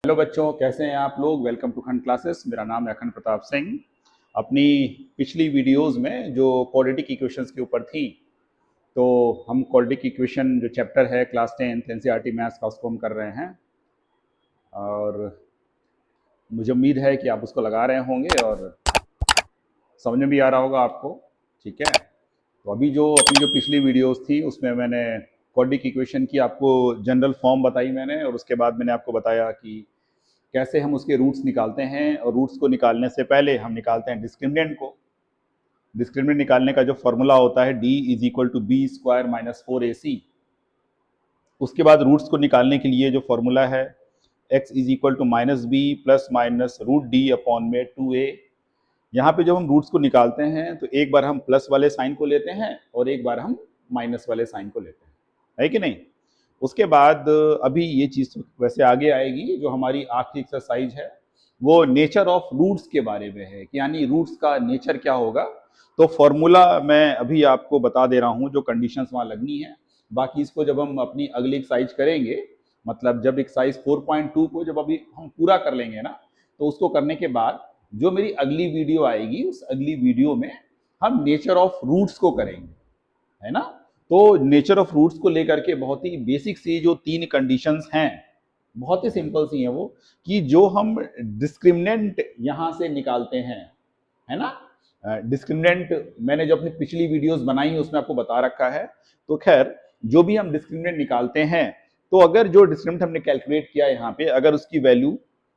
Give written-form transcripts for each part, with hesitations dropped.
Hello बच्चों, कैसे हैं आप लोग। वेलकम टू खंड क्लासेस। मेरा नाम है अखंड प्रताप सिंह। अपनी पिछली वीडियोस में जो क्वाड्रेटिक इक्वेशंस के ऊपर थी, तो हम क्वाड्रेटिक इक्वेशन जो चैप्टर है क्लास 10th एनसीईआरटी मैथ्स का, उसको हम कर रहे हैं और मुझे उम्मीद है कि आप उसको लगा रहे होंगे और समझ में भी आ रहा होगा आपको। ठीक है, तो अभी जो अपनी जो पिछली वीडियोस थी उसमें मैंने क्वाड्रेटिक इक्वेशन की आपको जनरल फॉर्म बताई मैंने, और उसके बाद मैंने आपको बताया कि कैसे हम उसके रूट्स निकालते हैं, और रूट्स को निकालने से पहले हम निकालते हैं डिस्क्रिमिनेंट को। डिस्क्रिमिनेंट निकालने का जो फॉर्मूला होता है d is equal to B square minus 4ac। उसके बाद रूट्स को निकालने के लिए जो फॉर्मूला है x is equal to minus B plus minus root D upon में 2a। यहाँ पे जब हम रूट्स को निकालते हैं तो एक बार हम प्लस वाले साइन को लेते हैं और एक बार हम माइनस वाले साइन को लेते हैं, है कि नहीं। उसके बाद अभी ये चीज वैसे आगे आएगी, जो हमारी आखिरी एक्सरसाइज है वो नेचर ऑफ रूट्स के बारे में है कि यानी रूट्स का नेचर क्या होगा। तो फॉर्मूला मैं अभी आपको बता दे रहा हूं, जो कंडीशंस वहां लगनी है। बाकी इसको जब हम अपनी अगली एक्सरसाइज करेंगे, मतलब जब एक्सरसाइज 4.2 को जब अभी हम पूरा कर लेंगे ना, तो उसको करने के बाद जो मेरी अगली वीडियो आएगी, उस अगली वीडियो में हम नेचर ऑफ रूट्स को करेंगे, है ना। तो नेचर ऑफ रूट्स को लेकर के बहुत ही बेसिक सी जो 3 कंडीशंस हैं, बहुत ही सिंपल सी हैं वो, कि जो हम डिस्क्रिमिनेंट यहां से निकालते हैं, है ना। डिस्क्रिमिनेंट मैंने जो अपनी पिछली वीडियोस बनाई है उसमें आपको बता रखा है। तो खैर, जो भी हम डिस्क्रिमिनेंट निकालते हैं, तो अगर जो डिस्क्रिमिनेंट हमने कैलकुलेट किया यहाँ पे, अगर उसकी वैल्यू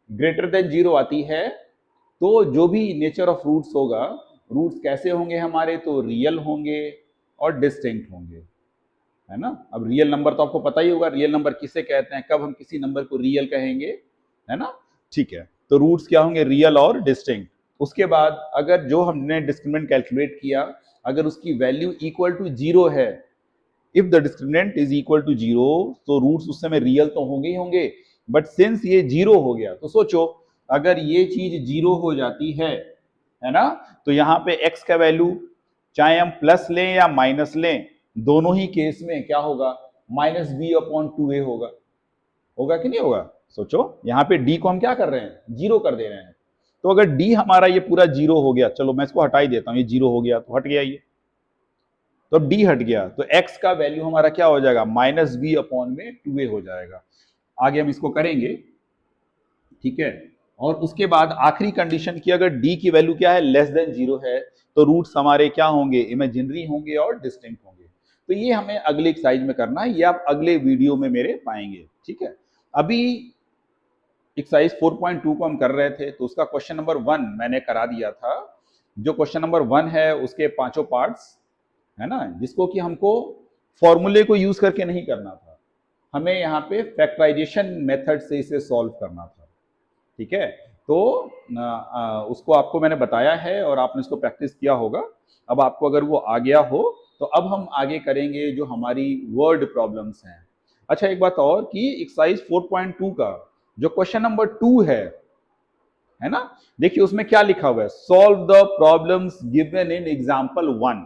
ग्रेटर देन 0 आती है, तो जो भी नेचर ऑफ रूट्स होगा, रूट्स कैसे होंगे हमारे, तो रियल होंगे और डिस्टिंक्ट होंगे, है ना। अब रियल नंबर तो आपको पता ही होगा, रियल नंबर किसे कहते हैं, कब हम किसी नंबर को रियल कहेंगे, है ना। ठीक है, तो रूट्स क्या होंगे, रियल और डिस्टिंक्ट। उसके बाद अगर जो हमने डिस्क्रिमिनेंट कैलकुलेट किया, अगर उसकी वैल्यू इक्वल टू 0 है, if the discriminant is equal to 0, तो रूट्स उस समय रियल तो होंगे ही होंगे। बट सिंस ये 0 हो गया, तो सोचो अगर ये चीज 0 हो जाती है ना, तो यहाँ पे x का वैल्यू चाहे हम प्लस लें या माइनस लें, दोनों ही केस में क्या होगा, माइनस बी अपॉन 2a होगा। होगा कि नहीं होगा। सोचो यहाँ पे d को हम क्या कर रहे हैं, 0 कर दे रहे हैं। तो अगर d हमारा ये पूरा 0 हो गया, चलो मैं इसको हटा ही देता हूं, ये 0 हो गया तो हट गया ये, तो अब d हट गया, तो x का वैल्यू हमारा क्या हो जाएगा, माइनस बी अपॉन में 2a हो जाएगा। आगे हम इसको करेंगे, ठीक है। और उसके बाद आखिरी कंडीशन की, अगर d की वैल्यू क्या है, लेस देन 0 है, तो रूट्स हमारे क्या होंगे, इमेजिनरी होंगे और डिस्टिंक्ट होंगे। तो ये हमें अगले एक्सरसाइज में करना है, ये आप अगले वीडियो में मेरे पाएंगे, ठीक है। अभी एक्सरसाइज 4.2 को हम कर रहे थे, तो उसका क्वेश्चन नंबर 1 मैंने करा दिया था। जो क्वेश्चन नंबर 1 है उसके पांचों पार्ट्स, है ना, जिसको कि हमको फॉर्मूले को यूज करके नहीं करना था, हमें यहाँ पे फैक्टराइजेशन मेथड से इसे सॉल्व करना था, ठीक है। तो उसको आपको मैंने बताया है और आपने इसको प्रैक्टिस किया होगा। अब आपको अगर वो आ गया हो, तो अब हम आगे करेंगे जो हमारी वर्ड प्रॉब्लम्स हैं। अच्छा, एक बात और कि एक्सरसाइज 4.2 का जो क्वेश्चन नंबर 2 है ना, देखिए उसमें क्या लिखा हुआ है, solve the problems given in example 1।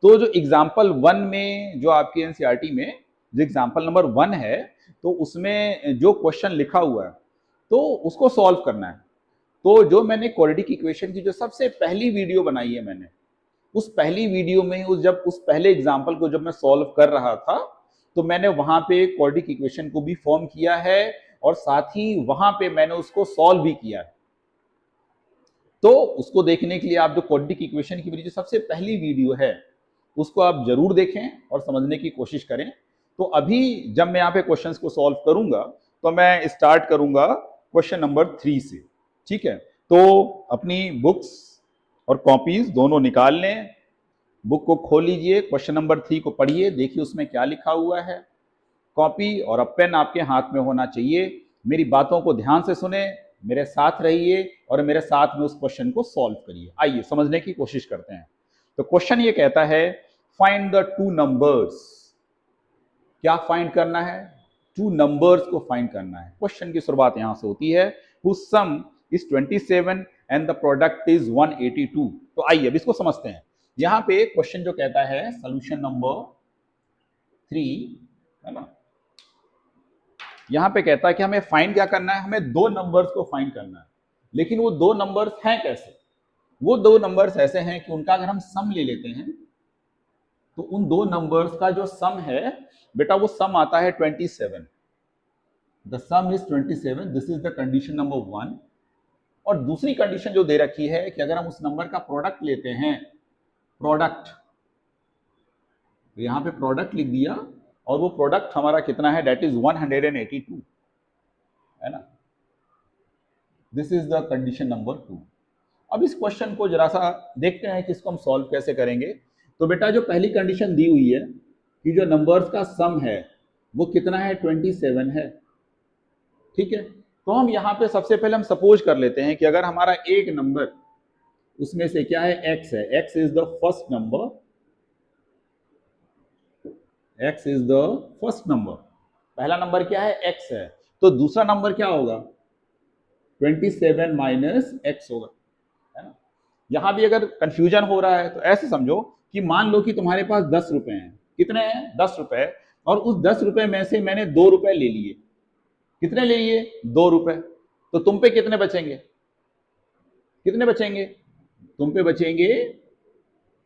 तो जो एग्जाम्पल 1 में, जो आपके एनसीईआरटी में जो एग्जाम्पल नंबर 1 है, तो उसमें जो क्वेश्चन लिखा हुआ है, तो उसको सॉल्व करना है। तो जो मैंने क्वाड्रेटिक इक्वेशन की जो सबसे पहली वीडियो बनाई है मैंने, उस पहली वीडियो में जब उस पहले एग्जाम्पल को जब मैं सॉल्व कर रहा था, तो मैंने वहां पे क्वाड्रेटिक इक्वेशन को भी फॉर्म किया है और साथ ही वहां पे मैंने उसको सॉल्व भी किया है। तो उसको देखने के लिए आप जो क्वाड्रेटिक इक्वेशन की मेरी जो सबसे पहली वीडियो है, उसको आप जरूर देखें और समझने की कोशिश करें। तो अभी जब मैं यहाँ पे क्वेश्चंस को सॉल्व करूंगा, तो मैं स्टार्ट करूंगा क्वेश्चन नंबर 3 से, ठीक है। तो अपनी बुक्स और कॉपीज दोनों निकाल लें, बुक को खोल लीजिए, क्वेश्चन नंबर 3 को पढ़िए, देखिए उसमें क्या लिखा हुआ है। कॉपी और पेन आपके हाथ में होना चाहिए। मेरी बातों को ध्यान से सुने, मेरे साथ रहिए और मेरे साथ में उस क्वेश्चन को सॉल्व करिए। आइए समझने की कोशिश करते हैं। तो क्वेश्चन ये कहता है, फाइंड द टू नंबर्स। क्या फाइंड करना है, टू नंबर्स को फाइंड करना है। क्वेश्चन की शुरुआत यहां से होती है, whose sum is 27 and the product is 182। तो आइए अब इसको समझते हैं। यहां पे क्वेश्चन जो कहता है सोल्यूशन नंबर 3, है ना, यहां पे कहता है कि हमें फाइंड क्या करना है, हमें दो नंबर्स को फाइंड करना है। लेकिन वो दो नंबर्स हैं कैसे? वो दो नंबर्स ऐसे हैं कि उनका अगर हम सम ले लेते हैं तो उन दो नंबर्स का जो सम है बेटा, वो सम आता है 27। The some is 27, this is the condition number 1। और दूसरी कंडीशन जो दे रखी है कि अगर हम उस नंबर का प्रोडक्ट लेते हैं, प्रोडक्ट, तो यहां पे प्रोडक्ट लिख दिया और वो प्रोडक्ट हमारा कितना है, दैट इज 182, है ना। This is the condition number 2। अब इस क्वेश्चन को जरा सा देखते हैं कि इसको हम सॉल्व कैसे करेंगे। तो बेटा जो पहली कंडीशन दी हुई है कि जो नंबर्स का सम है वो कितना है, 27 है, ठीक है। तो हम यहाँ पे सबसे पहले हम सपोज कर लेते हैं कि अगर हमारा एक नंबर उसमें से क्या है, x है, x is the first number, x is the first number, पहला नंबर क्या है, x है, तो दूसरा नंबर क्या होगा, 27 माइनस x होगा, है ना। यहां भी अगर कंफ्यूजन हो रहा है तो ऐसे समझो कि मान लो कि तुम्हारे पास 10 रुपए हैं, कितने हैं, 10 रुपए, और उस 10 रुपए में से मैंने 2 रुपए ले लिए। कितने ले लिए, 2 रुपए, तो तुम पे कितने बचेंगे, कितने बचेंगे, तुम पे बचेंगे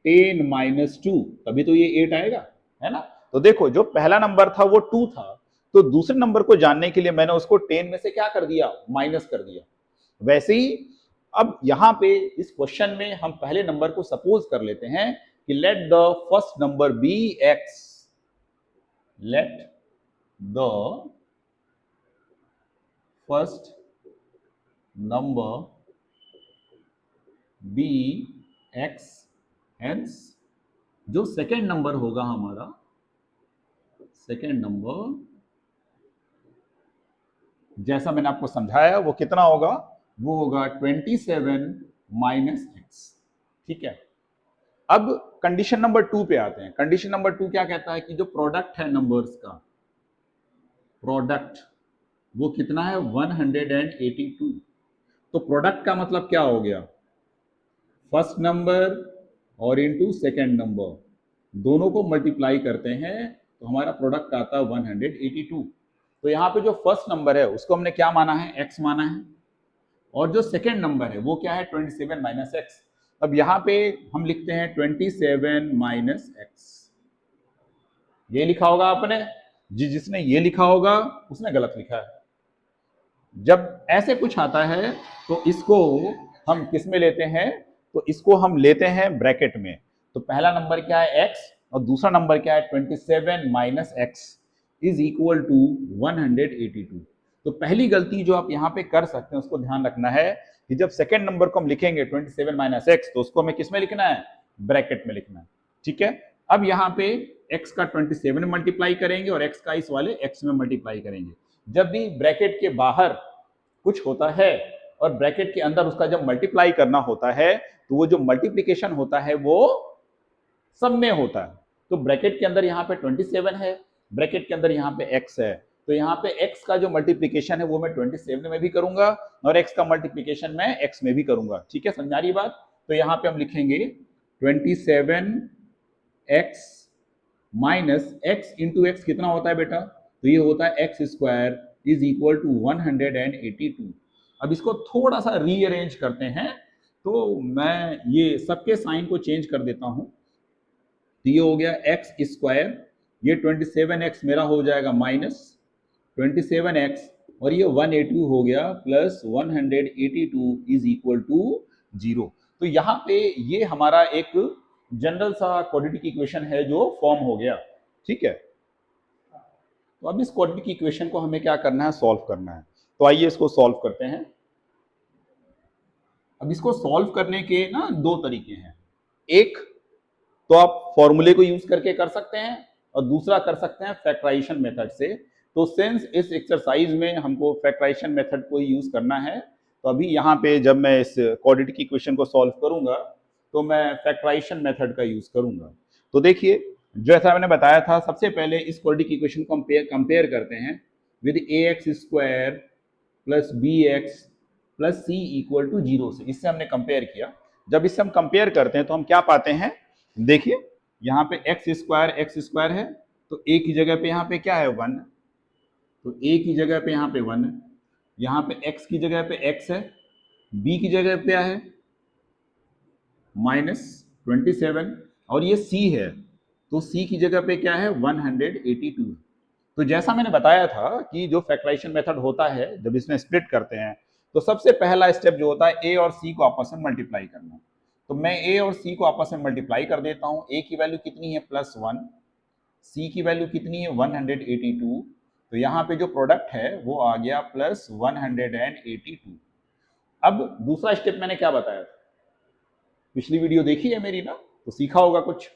10 माइनस 2, तभी तो ये 8 आएगा, है ना। तो देखो जो पहला नंबर था वो 2 था, तो दूसरे नंबर को जानने के लिए मैंने उसको 10 में से क्या कर दिया, माइनस कर दिया। वैसे ही अब यहां पे इस क्वेश्चन में हम पहले नंबर को सपोज कर लेते हैं कि let the first number be x, let the first number be x, hence जो सेकेंड नंबर होगा हमारा, सेकेंड नंबर जैसा मैंने आपको समझाया वो कितना होगा, वो होगा 27 माइनस एक्स, ठीक है। अब कंडीशन नंबर 2 पे आते हैं। कंडीशन नंबर 2 क्या कहता है कि जो प्रोडक्ट है नंबर्स का, प्रोडक्ट वो कितना है, 182। तो प्रोडक्ट का मतलब क्या हो गया, फर्स्ट नंबर और इनटू सेकेंड नंबर, दोनों को मल्टीप्लाई करते हैं तो हमारा प्रोडक्ट आता है 182। तो यहाँ पे जो फर्स्ट नंबर है उसको हमने क्या माना है, x माना है, और जो सेकेंड नंबर है वो क्या है, 27 माइनस एक्स। अब यहाँ पे हम लिखते हैं 27 माइनस एक्स, ये लिखा होगा आपने जी, जिसने ये लिखा होगा उसने गलत लिखा है। जब ऐसे कुछ आता है तो इसको हम किस में लेते हैं, तो इसको हम लेते हैं ब्रैकेट में। तो पहला नंबर क्या है, x, और दूसरा नंबर क्या है, 27 minus X is equal to 182। तो पहली गलती जो आप यहाँ पे कर सकते हैं उसको ध्यान रखना है कि जब सेकेंड नंबर को हम लिखेंगे 27 माइनस एक्स, तो उसको हमें किस में लिखना है, ब्रैकेट में लिखना है, ठीक है। अब यहाँ पे x का 27 में मल्टीप्लाई करेंगे और x का इस वाले x में मल्टीप्लाई करेंगे। जब भी ब्रैकेट के बाहर कुछ होता है और ब्रैकेट के अंदर उसका जब मल्टीप्लाई करना होता है तो वो जो मल्टीप्लिकेशन होता है वो सब में होता है। तो ब्रैकेट के अंदर यहाँ पे 27 है, ब्रैकेट के अंदर यहाँ पे x है, तो यहाँ पे x का जो मल्टीप्लिकेशन है वो मैं 27 में भी करूंगा और x का मल्टीप्लिकेशन मैं x में भी करूंगा, ठीक है, समझा रही बात। तो यहाँ पे हम लिखेंगे 27x minus x into x कितना होता है बेटा, तो ये होता है x square is equal to 182। अब इसको थोड़ा सा रीअरेंज करते हैं, तो मैं ये सबके साइन को चेंज कर देता हूं। तो ये हो गया एक्स स्क्वायर, ये 27x मेरा हो जाएगा माइनस 27x, और ये 182 हो गया प्लस 182 इज इक्वल टू 0। तो यहाँ पे ये हमारा एक जनरल सा क्वाड्रेटिक इक्वेशन है जो फॉर्म हो गया, ठीक है। तो अब इस क्वाड्रेटिक इक्वेशन को हमें क्या करना है, सॉल्व करना है। तो आइए इसको सॉल्व करते हैं। अब इसको सॉल्व करने के ना दो तरीके हैं, एक तो आप फॉर्मूले को यूज करके कर सकते हैं और दूसरा कर सकते हैं फैक्टराइजेशन मेथड से। तो सिंस इस एक्सरसाइज में हमको फैक्टराइजेशन मेथड को यूज करना है, तो अभी यहाँ पे जब मैं इस क्वाड्रेटिक इक्वेशन को सॉल्व करूंगा तो मैं फैक्टराइजेशन मेथड का यूज करूंगा। तो देखिए जैसा मैंने बताया था, सबसे पहले इस क्वाड्रेटिक इक्वेशन को कंपेयर करते हैं with ax square plus bx plus c equal to 0 से। इससे हमने कंपेयर किया। जब इससे हम कंपेयर करते हैं तो हम क्या पाते हैं, देखिए यहाँ पे एक्स स्क्वायर है, तो एक ही जगह पे यहाँ पे क्या है 1, तो a की जगह पे यहाँ पे 1 है, यहाँ पे x की जगह पे x है, b की जगह पे क्या है -27 और ये c है, तो c की जगह पे क्या है 182 है। तो जैसा मैंने बताया था कि जो फैक्टराइजेशन मेथड होता है जब इसमें स्प्लिट करते हैं तो सबसे पहला स्टेप जो होता है a और c को आपस में मल्टीप्लाई करना। तो मैं a और c को आपस में मल्टीप्लाई कर देता हूं। a की वैल्यू कितनी है +1, c की वैल्यू कितनी है 182, तो यहाँ पे जो प्रोडक्ट है वो आ गया +182। अब दूसरा स्टेप मैंने क्या बताया था, पिछली वीडियो देखी है मेरी ना, तो सीखा होगा कुछ।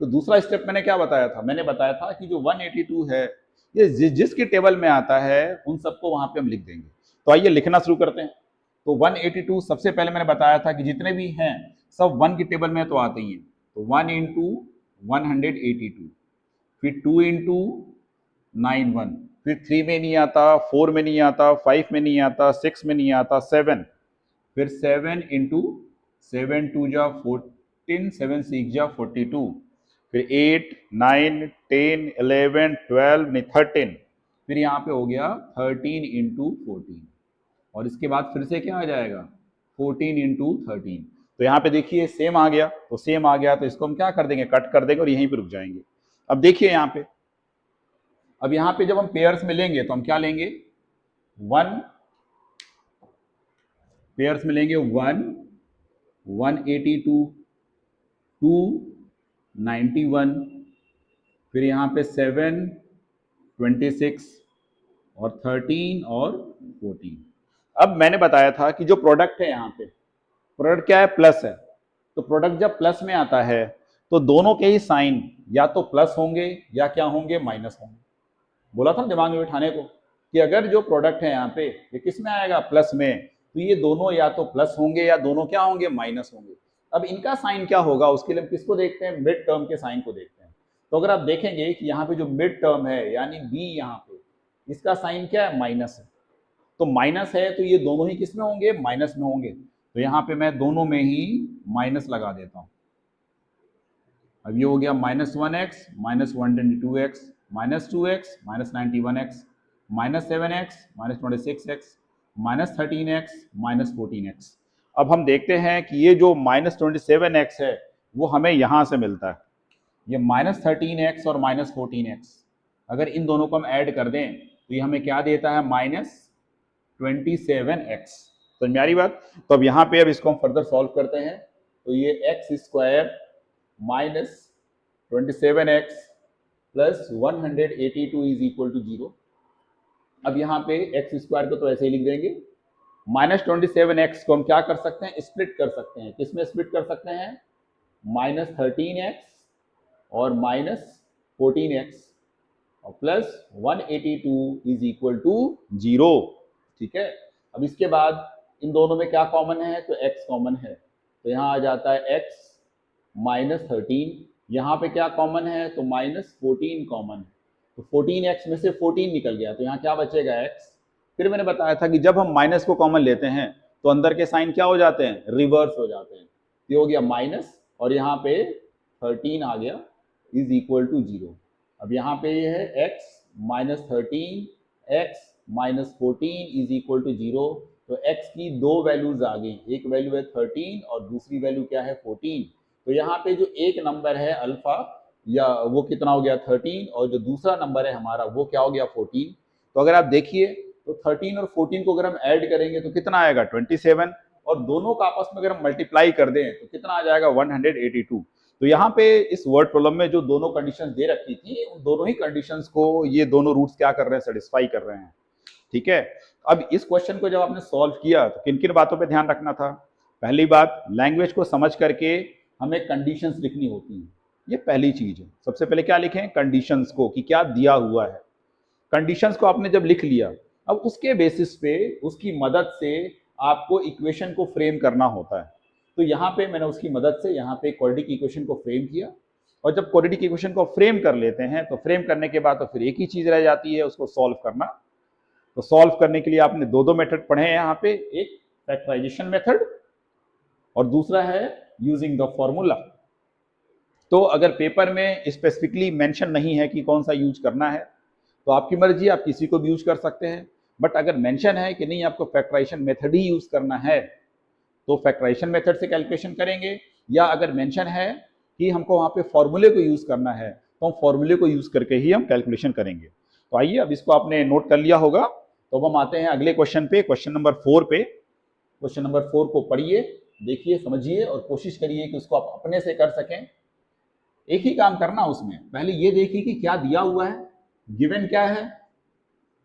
तो दूसरा स्टेप मैंने क्या बताया था, मैंने बताया था कि जो 182 है ये जिसकी टेबल में आता है उन सबको वहां पे हम लिख देंगे। तो आइए लिखना शुरू करते हैं। तो 182 सबसे पहले मैंने बताया था कि जितने भी हैं सब 1 की टेबल में तो आते ही हैं। तो 1 इंटू 182, फिर 2 इंटू 91, फिर 3 में नहीं आता, 4 में नहीं आता, 5 में नहीं आता, 6 में नहीं आता, 7, फिर 7 इंटू 7 2 जा 14, 7 6 जा 42, फिर 8 9 10 11 12 नहीं 13, फिर यहाँ पे हो गया 13 इंटू 14, और इसके बाद फिर से क्या आ जाएगा 14 इंटू 13। तो यहाँ पे देखिए सेम आ गया, तो सेम आ गया तो इसको हम क्या कर देंगे, कट कर देंगे और यहीं पे रुक जाएंगे। अब देखिए यहाँ पे, अब यहाँ पे जब हम पेयर्स में लेंगे तो हम क्या लेंगे 1, पेयर्स में लेंगे 1 182 2 91, फिर यहाँ पे 7 26 और 13 और 14। अब मैंने बताया था कि जो प्रोडक्ट है यहाँ पे प्रोडक्ट क्या है प्लस है, तो प्रोडक्ट जब प्लस में आता है तो दोनों के ही साइन या तो प्लस होंगे या क्या होंगे माइनस होंगे। बोला था दिमाग में बिठाने को कि अगर जो प्रोडक्ट है यहाँ पे ये किस में आएगा प्लस में, तो ये दोनों या तो प्लस होंगे या दोनों क्या होंगे माइनस होंगे। अब इनका साइन क्या होगा उसके लिए हम किसको देखते हैं, मिड टर्म के साइन को देखते हैं। तो अगर आप देखेंगे कि यहाँ पे जो मिड टर्म है यानी बी, यहाँ पे इसका साइन क्या है माइनस है, तो माइनस है तो ये दोनों ही किस में होंगे माइनस में होंगे। तो यहाँ पे मैं दोनों में ही माइनस लगा देता हूँ। अब ये हो गया -1x -122x -2x -91x -7x -26x -13x -14x। अब हम देखते हैं कि ये जो -27x है वो हमें यहां से मिलता है, ये -13x और -14x, अगर इन दोनों को हम ऐड कर दें तो ये हमें क्या देता है -27x। तो मेरी बात, तो अब यहाँ पे अब इसको हम फर्दर सॉल्व करते हैं। तो ये x² -27x plus 182 is equal to 0। अब यहाँ पे x² को तो ऐसे ही लिख देंगे, -27x को हम क्या कर सकते हैं स्प्लिट कर सकते हैं, किसमें स्प्लिट कर सकते हैं -13x और -14x और प्लस 182 इज इक्वल टू 0। ठीक है, अब इसके बाद इन दोनों में क्या कॉमन है, तो x कॉमन है, तो यहाँ आ जाता है x -13, यहाँ पे क्या कॉमन है तो -14 कॉमन है, तो 14x में से 14 निकल गया, तो यहाँ क्या बचेगा x। फिर मैंने बताया था कि जब हम माइनस को कॉमन लेते हैं तो अंदर के साइन क्या हो जाते हैं रिवर्स हो जाते हैं, ये हो गया माइनस और यहाँ पे 13 आ गया इज इक्वल टू 0। अब यहाँ पे ये है x -13 x -14 is equal to 0। तो x की दो वैल्यूज आ गई, एक वैल्यू है 13 और दूसरी वैल्यू क्या है 14। तो यहाँ पे जो एक नंबर है अल्फा या वो कितना हो गया 13 और जो दूसरा नंबर है हमारा वो क्या हो गया 14। तो अगर आप देखिए तो 13 और 14 को अगर हम ऐड करेंगे तो कितना आएगा 27 और दोनों का आपस में अगर हम मल्टीप्लाई कर दें तो कितना आ जाएगा 182। तो यहाँ पे इस वर्ड प्रॉब्लम में जो दोनों कंडीशंस दे रखी थी उन दोनों ही कंडीशंस को ये दोनों रूट्स क्या कर रहे हैं सेटिस्फाई कर रहे हैं। ठीक है, अब इस क्वेश्चन को जब आपने सॉल्व किया तो किन किन बातों पे ध्यान रखना था। पहली बात, लैंग्वेज को समझ करके हमें कंडीशंस लिखनी होती हैं, ये पहली चीज है। सबसे पहले क्या लिखें कंडीशंस को कि क्या दिया हुआ है। कंडीशंस को आपने जब लिख लिया अब उसके बेसिस पे उसकी मदद से आपको इक्वेशन को फ्रेम करना होता है। तो यहाँ पे मैंने उसकी मदद से यहाँ पे क्वाड्रेटिक इक्वेशन को फ्रेम किया और जब क्वाड्रेटिक इक्वेशन को फ्रेम कर लेते हैं तो फ्रेम करने के बाद तो फिर एक ही चीज रह जाती है उसको सॉल्व करना। तो सॉल्व करने के लिए आपने दो मेथड पढ़े हैं यहाँ पे, एक फैक्टराइजेशन मेथड और दूसरा है यूजिंग द फॉर्मूला। तो अगर पेपर में स्पेसिफिकली मेंशन नहीं है कि कौन सा यूज करना है तो आपकी मर्जी, आप किसी को भी यूज कर सकते हैं। बट अगर मेंशन है कि नहीं आपको फैक्टराइजेशन मेथड ही यूज करना है तो फैक्टराइजेशन मेथड से कैलकुलेशन करेंगे, या अगर मेंशन है कि हमको वहां पे फॉर्मूले को यूज करना है तो हम फॉर्मूले को यूज करके ही हम कैलकुलेशन करेंगे। तो आइए, अब इसको आपने नोट कर लिया होगा, तो अब हम आते हैं अगले क्वेश्चन पे, क्वेश्चन नंबर 4 पे। क्वेश्चन नंबर 4 को पढ़िए, देखिए, समझिए और कोशिश करिए कि उसको आप अपने से कर सकें। एक ही काम करना उसमें, पहले ये देखिए कि क्या दिया हुआ है, गिवन क्या है,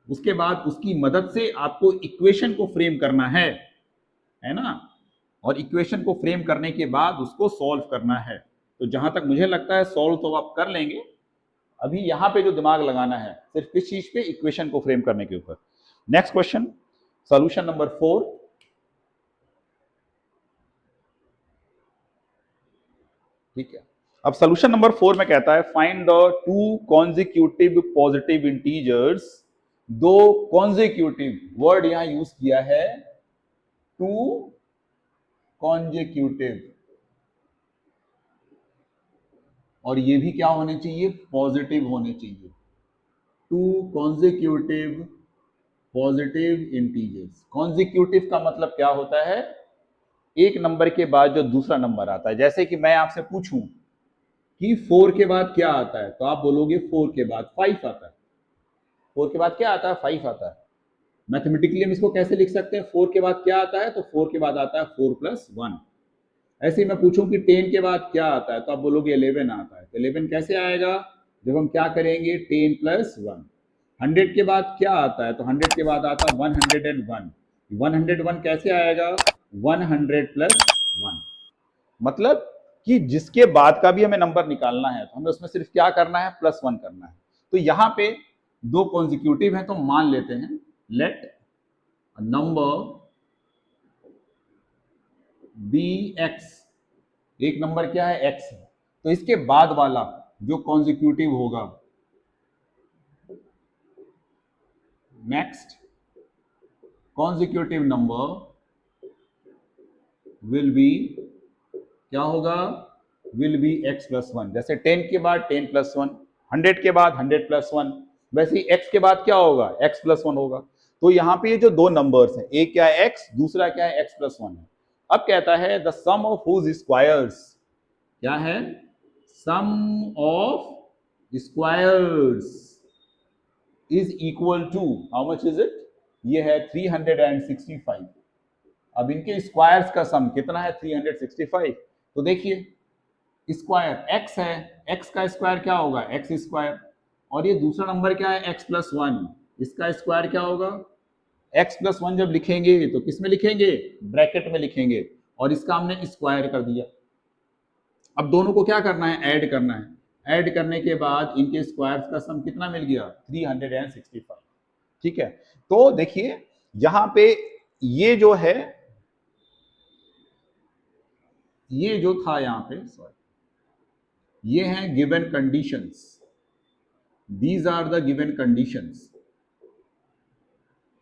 उसके बाद उसकी मदद से आपको इक्वेशन को फ्रेम करना है ना, और इक्वेशन को फ्रेम करने के बाद उसको सॉल्व करना है। तो जहां तक मुझे लगता है सॉल्व तो आप कर लेंगे। अभी यहां पे जो दिमाग लगाना है सिर्फ किस चीज पे, इक्वेशन को फ्रेम करने के ऊपर। Next question, solution number 4। ठीक है, अब सॉल्यूशन नंबर 4 में कहता है find the two consecutive positive integers. दो कॉन्जिक्यूटिव वर्ड यहां यूज किया है, टू कॉन्जिक्यूटिव, और ये भी क्या होने चाहिए, पॉजिटिव होने चाहिए। Two consecutive positive integers. Consecutive का मतलब क्या होता है, एक नंबर के बाद जो दूसरा नंबर आता है। जैसे कि मैं आपसे पूछूं कि 4 के बाद क्या आता है, तो आप बोलोगे 4 के बाद 5 आता है। 4 के बाद क्या आता है, 5 आता है। मैथमेटिकली हम इसको कैसे लिख सकते हैं, 4 के बाद क्या आता है, तो 4 के बाद आता है 4 + 1। ऐसे ही मैं पूछूं कि 10 के बाद क्या आता है, तो आप बोलोगे 11 आता है। तो 11 कैसे आएगा, जब हम क्या करेंगे, 10 + 1। 100 के बाद क्या आता है, तो 100 के बाद आता है 101। 101 कैसे आएगा, 100 + 1। मतलब कि जिसके बाद का भी हमें नंबर निकालना है तो हमें उसमें सिर्फ क्या करना है, +1 करना है। तो यहां पे दो कॉन्जिक्यूटिव है, तो मान लेते हैं लेट नंबर बी एक्स। एक नंबर क्या है, एक्स है, तो इसके बाद वाला जो कॉन्जिक्यूटिव होगा, next consecutive number will be, क्या होगा, विल बी x + 1। जैसे 10 के बाद 10 + 1, 100 के बाद 100 + 1, वैसे ही x के बाद क्या होगा, x + 1 होगा। तो यहाँ पे ये जो दो नंबर्स हैं, एक क्या है x, दूसरा क्या है x + 1 है। अब कहता है the sum of whose squares, क्या है, sum of squares is equal to, how much is it, ये है 365। अब इनके स्क्वायर्स का सम कितना है, 365। तो देखिए स्क्वायर x है, x का स्क्वायर क्या होगा, x स्क्वायर, और ये दूसरा नंबर क्या है, x + 1, इसका स्क्वायर क्या होगा, x + 1। जब लिखेंगे तो किस में लिखेंगे, ब्रैकेट में लिखेंगे, और इसका हमने स्क्वायर कर दिया। अब दोनों को क्या करना है, ऐड करना है। ऐड करने के बाद इनके स्क्वायर्स का सम कितना मिल गया, 365। ठीक है, तो देखिए यहां पे ये जो है, ये जो था यहां पे, सॉरी, ये हैं given conditions, these are the given conditions.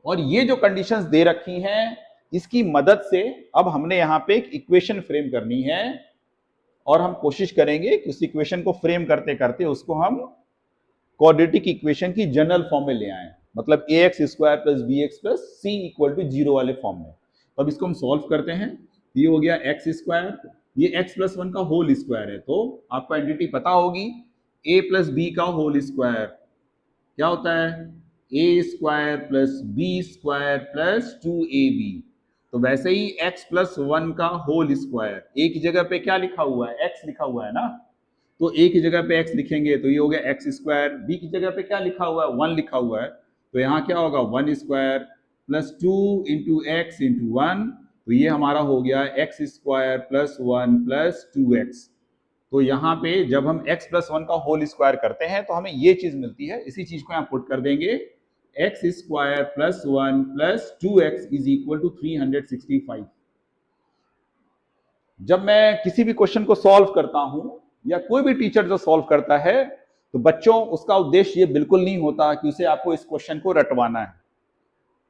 और ये जो कंडीशंस दे रखी हैं, इसकी मदद से अब हमने यहां पे एक इक्वेशन फ्रेम करनी है, और हम कोशिश करेंगे कि उस इक्वेशन को फ्रेम करते करते उसको हम क्वाड्रेटिक इक्वेशन की जनरल फॉर्म में ले आए, मतलब ax² + bx + c = 0 वाले फॉर्म में। तो अब इसको हम सॉल्व करते हैं। ये हो गया x², ये x + 1 का होल स्क्वायर है, तो आपको एंटिटी पता होगी, a + b का होल स्क्वायर क्या होता है, a² + b² + 2ab। तो वैसे ही x + 1 का होल स्क्वायर, एक ही जगह पे क्या लिखा हुआ है, x लिखा हुआ है ना, तो एक ही जगह पे x लिखेंगे तो ये हो गया x²। b की जगह पे क्या लिखा हुआ है, 1 लिखा हुआ है, तो यहाँ क्या होगा, 1² + 2 × x × 1, तो ये हमारा हो गया x² + 1 + 2x। तो यहाँ पे जब हम x + 1 का होल स्क्वायर करते हैं तो हमें ये चीज मिलती है, इसी चीज को यहाँ पुट कर देंगे, x² + 1 + 2x = 365। जब मैं किसी भी क्वेश्चन को सॉल्व करता हूं, या कोई भी टीचर जो सॉल्व करता है, तो बच्चों उसका उद्देश्य ये बिल्कुल नहीं होता कि उसे आपको इस क्वेश्चन को रटवाना है,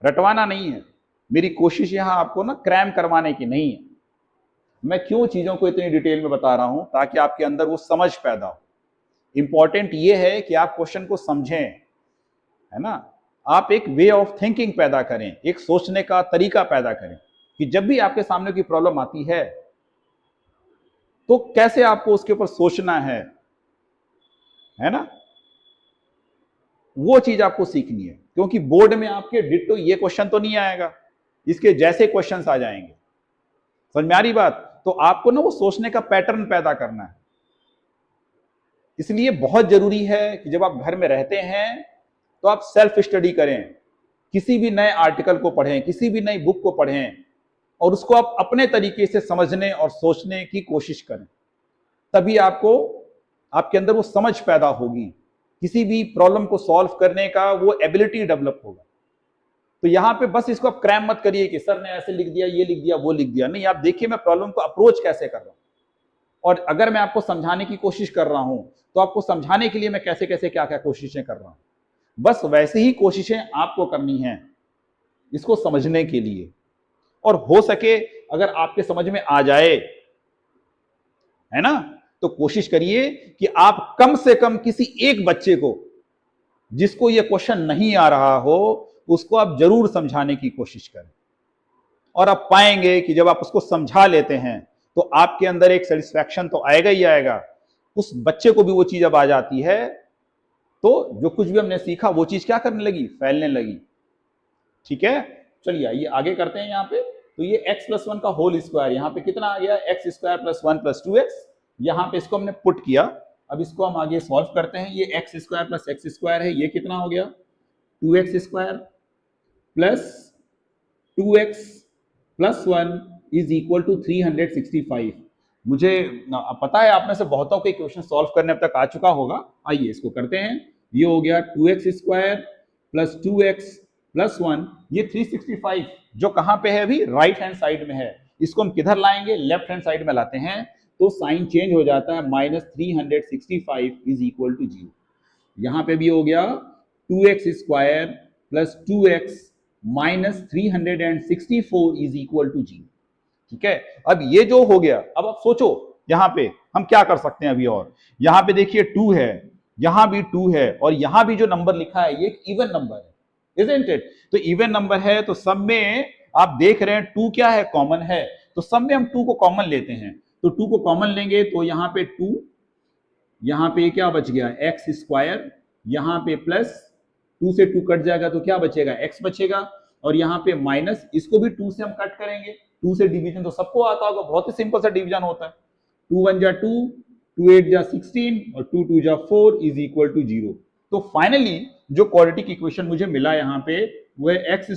रटवाना नहीं है। मेरी कोशिश यहां आपको ना क्रैम करवाने की नहीं है। मैं क्यों चीजों को इतनी डिटेल में बता रहा हूं, ताकि आपके अंदर वो समझ पैदा हो। इंपॉर्टेंट ये है कि आप क्वेश्चन को समझें, है ना। आप एक वे ऑफ थिंकिंग पैदा करें, एक सोचने का तरीका पैदा करें कि जब भी आपके सामने कोई प्रॉब्लम आती है तो कैसे आपको उसके ऊपर सोचना है ना। वो चीज आपको सीखनी है, क्योंकि बोर्ड में आपके डिट्टो ये क्वेश्चन तो नहीं आएगा, इसके जैसे क्वेश्चंस आ जाएंगे। समझ में आ रही बात। तो आपको ना वो सोचने का पैटर्न पैदा करना है। इसलिए बहुत जरूरी है कि जब आप घर में रहते हैं तो आप सेल्फ स्टडी करें, किसी भी नए आर्टिकल को पढ़ें, किसी भी नई बुक को पढ़ें और उसको आप अपने तरीके से समझने और सोचने की कोशिश करें। तभी आपको आपके अंदर वो समझ पैदा होगी, किसी भी प्रॉब्लम को सॉल्व करने का वो एबिलिटी डेवलप होगा। तो यहां पे बस इसको आप क्रैम मत करिए कि सर ने ऐसे लिख दिया, ये लिख दिया, वो लिख दिया। नहीं, आप देखिए मैं प्रॉब्लम को अप्रोच कैसे कर रहा हूं, और अगर मैं आपको समझाने की कोशिश कर रहा हूं तो आपको समझाने के लिए मैं कैसे कैसे क्या क्या कोशिशें कर रहा हूं। बस वैसे ही कोशिशें आपको करनी है इसको समझने के लिए। और हो सके अगर आपके समझ में आ जाए, है ना, तो कोशिश करिए कि आप कम से कम किसी एक बच्चे को जिसको यह क्वेश्चन नहीं आ रहा हो उसको आप जरूर समझाने की कोशिश करें। और आप पाएंगे कि जब आप उसको समझा लेते हैं तो आपके अंदर एक सेटिस्फैक्शन तो आएगा ही आएगा, उस बच्चे को भी वो चीज अब आ जाती है, तो जो कुछ भी हमने सीखा वो चीज क्या करने लगी, फैलने लगी। ठीक है, चलिए आइए आगे करते हैं। यहाँ पे तो ये x+1 का होल स्क्वायर यहाँ पे कितना आ गया, x² + 1 + 2x। यहाँ पे इसको हमने पुट किया। अब इसको हम आगे सॉल्व करते हैं। ये x² + x² है, ये कितना हो गया 2x² + 2x + 1 = 365। मुझे पता है आप में से बहुतों के क्वेश्चन सॉल्व करने अब तक आ चुका होगा। आइए इसको करते हैं। ये हो गया 2x² + 2x + 1, ये 365 जो कहां पे है अभी, राइट हैंड साइड में है। इसको हम किधर लाएंगे, लेफ्ट हैंड साइड में लाते हैं, तो साइन चेंज हो जाता है, -365 = 0। यहां पे भी हो गया 2x² + 2x - 364 = 0। ठीक है, अब ये जो हो गया, अब आप सोचो यहां पे हम क्या कर सकते हैं अभी। और यहां पे देखिए 2 है, यहां भी 2 है, और यहां भी जो नंबर लिखा है ये एक इवन नंबर है, isn't it? तो इवन नंबर है तो सब में आप देख रहे हैं 2 क्या है, कॉमन है। तो सब में हम 2 को कॉमन लेते हैं, तो 2 को कॉमन लेंगे तो यहां पे 2, यहां पे क्या बच गया x², यहां पे प्लस 2 से 2 कट जाएगा तो क्या बचेगा, x बचेगा, और यहां पे माइनस, इसको भी 2 से हम कट करेंगे। 2 से डिवीजन तो सबको आता होगा, बहुत ही सिंपल सा डिवीजन होता है। 2 × 1 = 2, 2 × 8 = 16 और 2 × 2 = 4 = 0। तो फाइनली जो क्वाड्रेटिक इक्वेशन मुझे मिला यहाँ पे वो है x²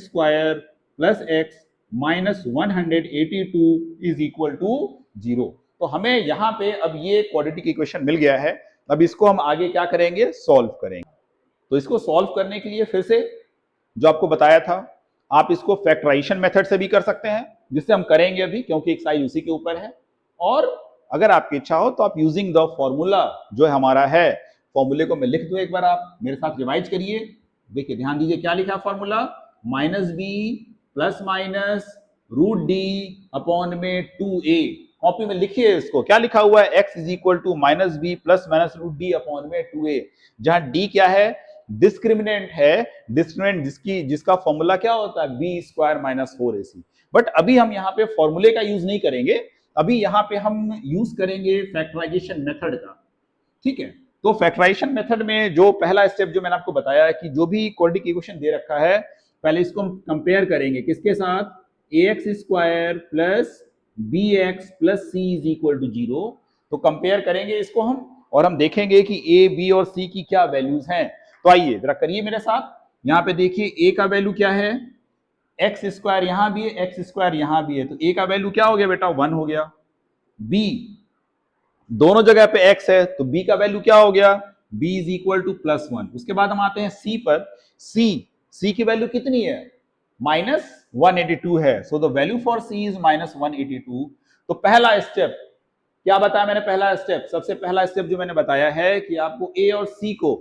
+ x - 182 = 0। तो हमें यहाँ पे अब ये क्वाड्रेटिक इक्वेशन मिल गया है। अब इसको हम आगे क्या करेंगे, सॉल्व करेंगे। तो इसको सॉल्व करने के लिए फिर से जो आपको बताया था, आप इसको फैक्टराइजेशन मेथड से भी कर सकते हैं, जिससे हम करेंगे अभी क्योंकि एक्सरसाइज उसी के ऊपर है। और अगर आपकी इच्छा हो तो आप यूजिंग द फॉर्मूला जो हमारा है, फॉर्मूले को मैं लिख दूं, एक बार आप मेरे साथ रिवाइज करिए। देखिए ध्यान दीजिए क्या लिखा फॉर्मूला, -b ±√d/में 2a। कॉपी में लिखिए इसको, क्या लिखा हुआ है, x = -b ±√d/में 2a। जहां d क्या है, डिस्क्रिमिनेंट है, डिस्क्रिमिनेंट जिसका फॉर्मूला क्या होता है, b² - 4ac। बट अभी हम यहाँ पे फॉर्मूले का यूज नहीं करेंगे, अभी यहाँ पे हम यूज करेंगे फैक्टराइजेशन मेथड का। ठीक है, तो फैक्टराइजेशन मेथड में जो पहला स्टेप जो मैंने आपको बताया है कि जो भी क्वाड्रेटिक इक्वेशन दे रखा है, पहले इसको हम कंपेयर करेंगे किसके साथ, ax² + bx + c = 0। तो कंपेयर करेंगे इसको हम, और हम देखेंगे कि a, b और c की क्या वैल्यूज हैं। तो आइए जरा करिए मेरे साथ। यहां पे देखिए a का वैल्यू क्या है, x² यहां भी है, x² यहां भी है, तो a का वैल्यू क्या हो गया बेटा, 1 हो गया। b, दोनों जगह पे x है तो b का वैल्यू क्या हो गया, b = +1। उसके बाद हम आते हैं c पर। c की वैल्यू कितनी है, -182 है। So the value for c is -182। तो पहला स्टेप क्या बताया मैंने, पहला स्टेप, सबसे पहला स्टेप जो मैंने बताया है कि आपको a और c को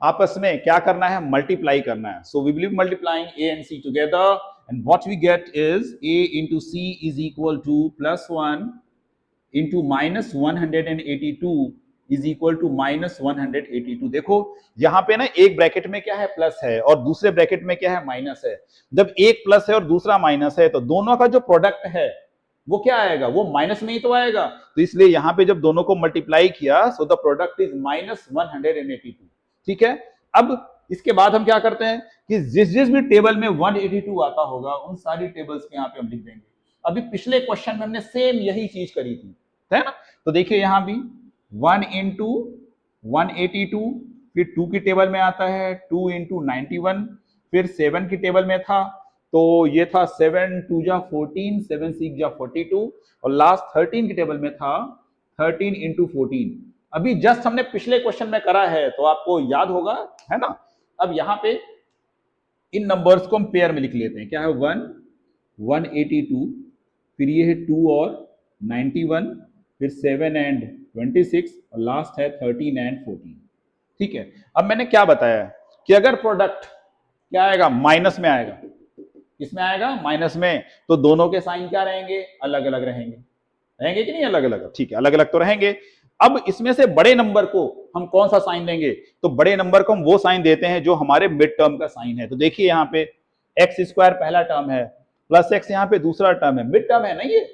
आपस में क्या करना है, मल्टीप्लाई करना है। So we will be multiplying a and c together, and what we get is a × c = +1 × -182 is equal to -182। देखो यहां पे ना एक ब्रैकेट में क्या है, प्लस है, और दूसरे ब्रैकेट में क्या है, माइनस है। जब एक प्लस है और दूसरा माइनस है तो दोनों का जो प्रोडक्ट है वो क्या आएगा, वो माइनस में ही तो आएगा। तो इसलिए यहां पे जब दोनों को मल्टीप्लाई किया सो द प्रोडक्ट इज -182। ठीक है। अब इसके बाद हम क्या करते हैं कि जिस जिस भी टेबल में 182 आता होगा उन सारी टेबल्स के यहाँ पे हम लिख देंगे। अभी पिछले क्वेश्चन में हमने सेम यही चीज करी थी, है ना। तो देखिए यहां भी 1 इंटू 182, फिर 2 की टेबल में आता है 2 इंटू 91, फिर 7 की टेबल में था तो ये था 7 2 जा 14, 7 6 जा 42, और लास्ट 13 की टेबल में था 13 इंटू 14। अभी जस्ट हमने पिछले क्वेश्चन में करा है तो आपको याद होगा, है ना। अब यहां पे इन नंबर्स को हम पेयर में लिख लेते हैं। क्या है, 1 182, फिर ये है 2 और 91, फिर 7 एंड 26, और लास्ट है 13 एंड 14। ठीक है। अब मैंने क्या बताया कि अगर प्रोडक्ट क्या आएगा, माइनस में आएगा। किसमें आएगा, माइनस में। तो दोनों के साइन क्या रहेंगे, अलग अलग रहेंगे। रहेंगे कि नहीं अलग अलग, ठीक है, अलग अलग तो रहेंगे। अब इसमें से बड़े नंबर को हम कौन सा साइन देंगे, तो बड़े नंबर को हम वो साइन देते हैं जो हमारे मिड टर्म का साइन है। तो देखिए यहां पे एक्स स्क्वायर पहला टर्म है, प्लस एक्स यहां पे दूसरा टर्म है, मिड टर्म है ना ये।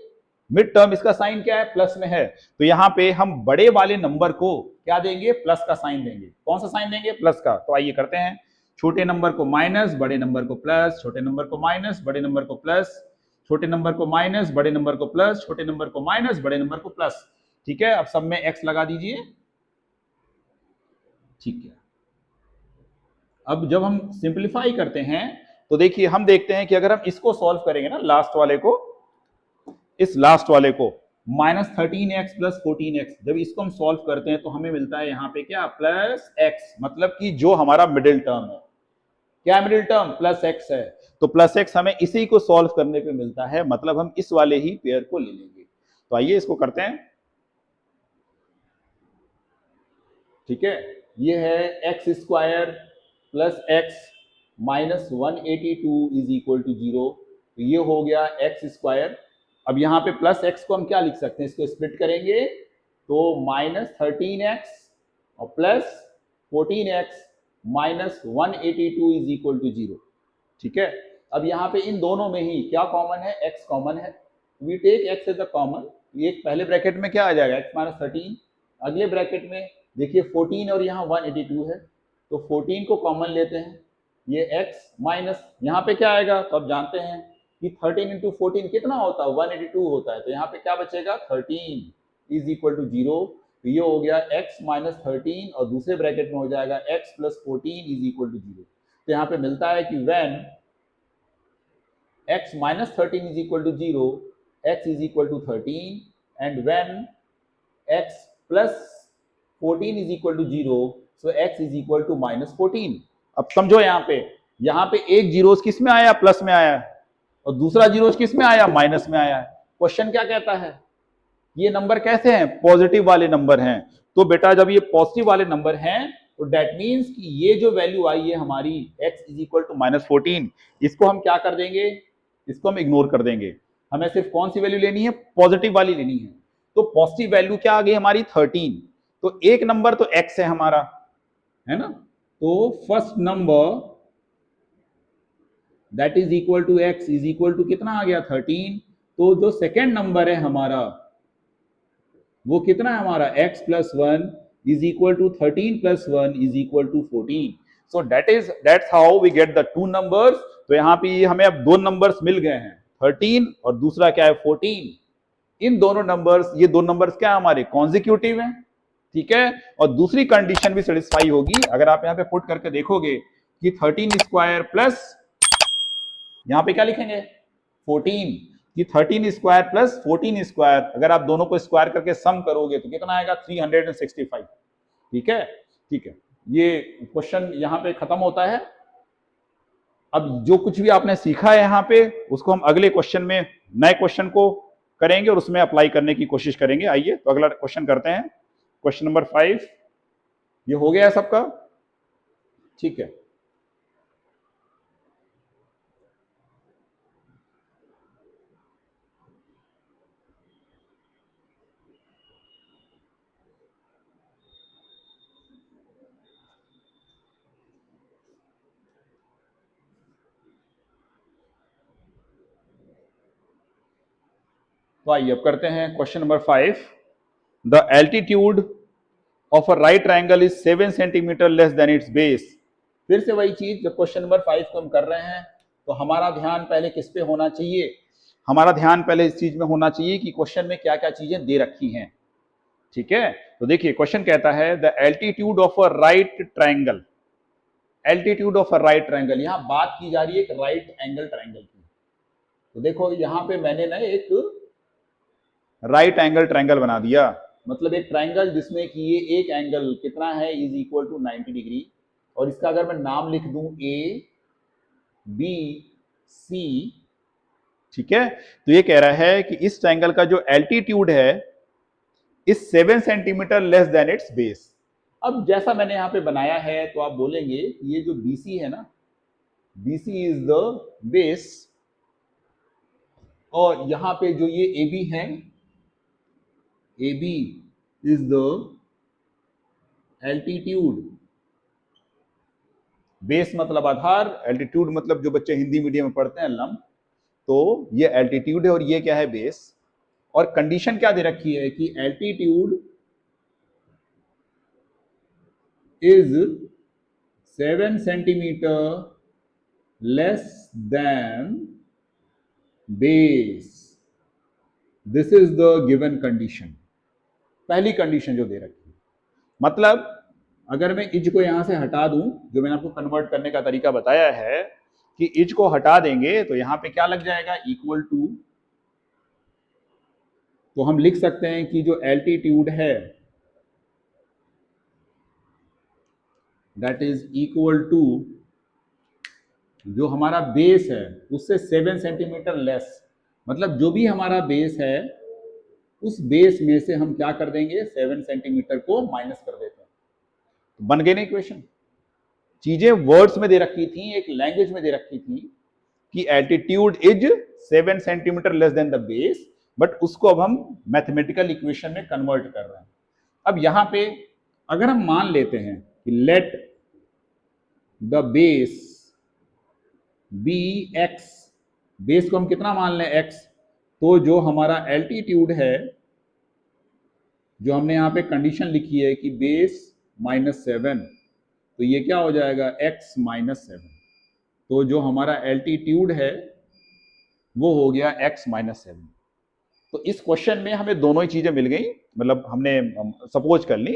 मिड टर्म इसका साइन क्या है, प्लस में है। तो यहां पे हम बड़े वाले नंबर को क्या देंगे, प्लस का साइन देंगे। कौन सा साइन देंगे, प्लस का। तो आइए करते हैं। छोटे नंबर को माइनस, बड़े नंबर को प्लस, छोटे नंबर को माइनस, बड़े नंबर को प्लस, छोटे नंबर को माइनस, बड़े नंबर को प्लस, छोटे नंबर को माइनस, बड़े नंबर को प्लस। ठीक है। अब सब में एक्स लगा दीजिए। ठीक है। अब जब हम सिंप्लीफाई करते हैं तो देखिए हम देखते हैं कि अगर हम इसको सॉल्व करेंगे ना, लास्ट वाले को, इस लास्ट वाले को -13x प्लस 14x, जब इसको हम सॉल्व करते हैं तो हमें मिलता है यहां पे क्या, प्लस x। मतलब कि जो हमारा मिडिल टर्म है, क्या मिडिल टर्म, प्लस x है। तो प्लस x हमें इसी को सॉल्व करने पे मिलता है, मतलब हम इस वाले ही पेयर को ले लेंगे। तो आइए इसको करते हैं। ठीक है। ये है x square plus x minus 182 is equal to 0। तो ये हो गया एक्स स्क्वायर। अब यहाँ पे प्लस एक्स को हम क्या लिख सकते हैं, इसको स्प्लिट करेंगे तो -13x और plus 14x minus 182 is equal to 0। ठीक है। अब यहाँ पे इन दोनों में ही क्या कॉमन है, x कॉमन है। We take x as a common. ये पहले ब्रैकेट में क्या आ जाएगा, x माइनस 13। अगले ब्रैकेट में देखिए 14 और यहाँ 182 है तो 14 को कॉमन लेते हैं। ये x माइनस यहाँ पे क्या आएगा, तो अब जानते हैं कि 13 इंटू 14 कितना होता है, 182 होता है। तो यहाँ पे क्या बचेगा, 13 इज इक्वल टू 0। तो ये हो गया x माइनस 13 और दूसरे ब्रैकेट में हो जाएगा x plus 14 is equal to 0। तो यहाँ पे मिलता है कि when x minus 13 is equal to 0, x is equal to 13, and when x plus 14 is equal to 0, so x is equal to minus 14। अब समझो यहाँ पे एक जीरोस किस में आया, प्लस में आया, और दूसरा जीरोस किस में आया, माइनस में आया। क्वेश्चन क्या कहता है, ये नंबर कैसे हैं, पॉजिटिव वाले नंबर हैं। तो बेटा जब ये पॉजिटिव वाले नंबर हैं तो डेट मीन्स कि ये जो वैल्यू आई है हमारी x इज इक्वल टू -14, इसको हम क्या कर देंगे, इसको हम इग्नोर कर देंगे। हमें सिर्फ कौन सी वैल्यू लेनी है, पॉजिटिव वाली लेनी है। तो पॉजिटिव वैल्यू क्या आ गई हमारी, 13। तो एक नंबर तो x है हमारा, है ना। तो first number that is equal to x is equal to कितना आ गया, 13। तो जो सेकेंड नंबर है हमारा वो कितना है हमारा, x plus 1 is equal to 13 plus 1 is equal to 14। So that's how we get the two numbers. तो यहाँ पे हमें अब दो नंबर्स मिल गए हैं, 13 और दूसरा क्या है, 14। इन दोनों नंबर्स, ये दो नंबर्स क्या है हमारे, कॉन्जिक्यूटिव हैं। ठीक है। और दूसरी कंडीशन भी सेटिस्फाई होगी अगर आप यहाँ पे पुट करके देखोगे कि 13 स्क्वायर प्लस, यहाँ पे क्या लिखेंगे, 14, कि 13 स्क्वायर प्लस 14 स्क्वायर, अगर आप दोनों को स्क्वायर करके सम करोगे तो कितना आएगा, 365। ठीक है। ठीक है। ये क्वेश्चन यहाँ पे खत्म होता है। अब जो कुछ भी आपने सीखा है यहाँ पे उसको हम अगले क्वेश्चन में, नए क्वेश्चन को करेंगे और उसमें अप्लाई करने की कोशिश करेंगे। आइए तो अगला क्वेश्चन करते हैं, क्वेश्चन नंबर 5। ये हो गया सबका, ठीक है। तो आइए अब करते हैं question number 5। The altitude of a right triangle is 7 centimetre less than it's base. फिर से वही चीज, जब क्वेश्चन नंबर 5 को हम कर रहे हैं तो हमारा ध्यान पहले किस पे होना चाहिए? हमारा ध्यान पहले इस चीज में होना चाहिए कि क्वेश्चन में क्या क्या चीजें दे रखी हैं। ठीक है, तो देखिए क्वेश्चन कहता है the altitude of a right triangle. Altitude of a right triangle, यहां बात की जा रही है एक राइट एंगल ट्रायंगल की। तो देखो यहां पे मैंने ना एक राइट एंगल ट्रायंगल बना दिया, मतलब एक ट्रायंगल जिसमें कि ये एक एंगल कितना है, इज इक्वल टू 90 डिग्री। और इसका अगर मैं नाम लिख दूं ए बी सी, ठीक है, तो ये कह रहा है कि इस ट्रायंगल का जो एल्टीट्यूड है is 7 centimetre less than it's base. अब जैसा मैंने यहां पे बनाया है तो आप बोलेंगे कि ये जो BC है ना, BC इज द बेस, और यहां पे जो ये AB है, AB is the altitude. Base मतलब आधार, एल्टीट्यूड मतलब जो बच्चे हिंदी मीडियम में पढ़ते हैं लंब, तो ये एल्टीट्यूड है और ये क्या है, बेस। और कंडीशन क्या दे रखी है कि altitude is 7 centimetre less than base. This is the given condition, पहली कंडीशन जो दे रखी है। मतलब अगर मैं इज को यहां से हटा दूं, जो मैंने आपको कन्वर्ट करने का तरीका बताया है कि इज को हटा देंगे तो यहां पे क्या लग जाएगा, इक्वल टू। तो हम लिख सकते हैं कि जो एल्टीट्यूड है दैट इज इक्वल टू जो हमारा बेस है उससे 7 सेंटीमीटर लेस, मतलब जो भी हमारा बेस है उस बेस में से हम क्या कर देंगे, 7 सेंटीमीटर को माइनस कर देते हैं। तो बन गई ना इक्वेशन। चीजें वर्ड्स में दे रखी थी, एक लैंग्वेज में दे रखी थी कि altitude is 7 centimetre less than the base, but उसको अब हम मैथमेटिकल इक्वेशन में कन्वर्ट कर रहे हैं। अब यहां पे अगर हम मान लेते हैं कि let the base be x, base को हम कितना मान लें, एक्स, तो जो हमारा एल्टीट्यूड है, जो हमने यहां पे कंडीशन लिखी है कि बेस -7, तो ये क्या हो जाएगा, x -7। तो जो हमारा एल्टीट्यूड है वो हो गया x -7। तो इस क्वेश्चन में हमें दोनों ही चीजें मिल गई, मतलब हमने सपोज कर ली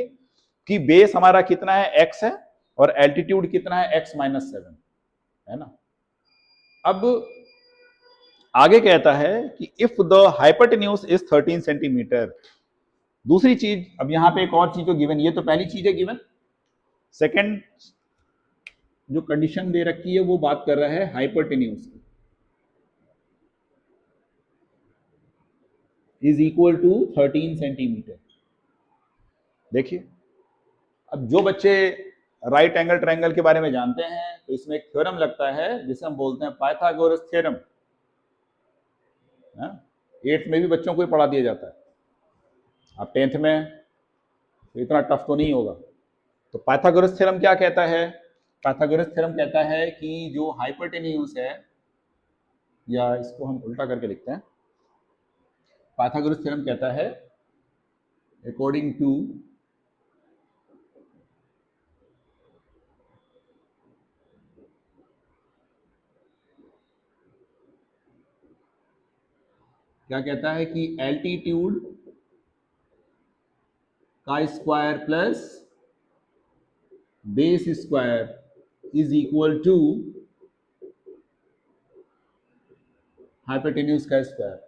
कि बेस हमारा कितना है, x है, और एल्टीट्यूड कितना है, x -7, है ना। अब आगे कहता है कि if the hypotenuse is 13 centimetre. दूसरी चीज, अब यहां पे एक और चीज जो गिवन, ये तो पहली चीज है गिवन। सेकंड जो कंडीशन दे रखी है वो बात कर रहा है हाइपोटेन्यूज की, इज इक्वल टू 13 सेंटीमीटर। देखिए अब जो बच्चे राइट एंगल ट्रायंगल के बारे में जानते हैं तो इसमें एक थ्योरम लगता है जिसे हम बोलते हैं पाइथागोरस थ्योरम। 8th में भी बच्चों को ही पढ़ा दिया जाता है, अब 10th में तो इतना टफ तो नहीं होगा। तो पाइथागोरस थ्योरम क्या कहता है, पाइथागोरस थ्योरम कहता है कि जो हाइपोटेन्यूज है, या इसको हम उल्टा करके लिखते हैं, पाइथागोरस थ्योरम कहता है अकॉर्डिंग टू क्या कहता है कि एल्टीट्यूड का square plus base square is equal to hypotenuse का स्क्वायर।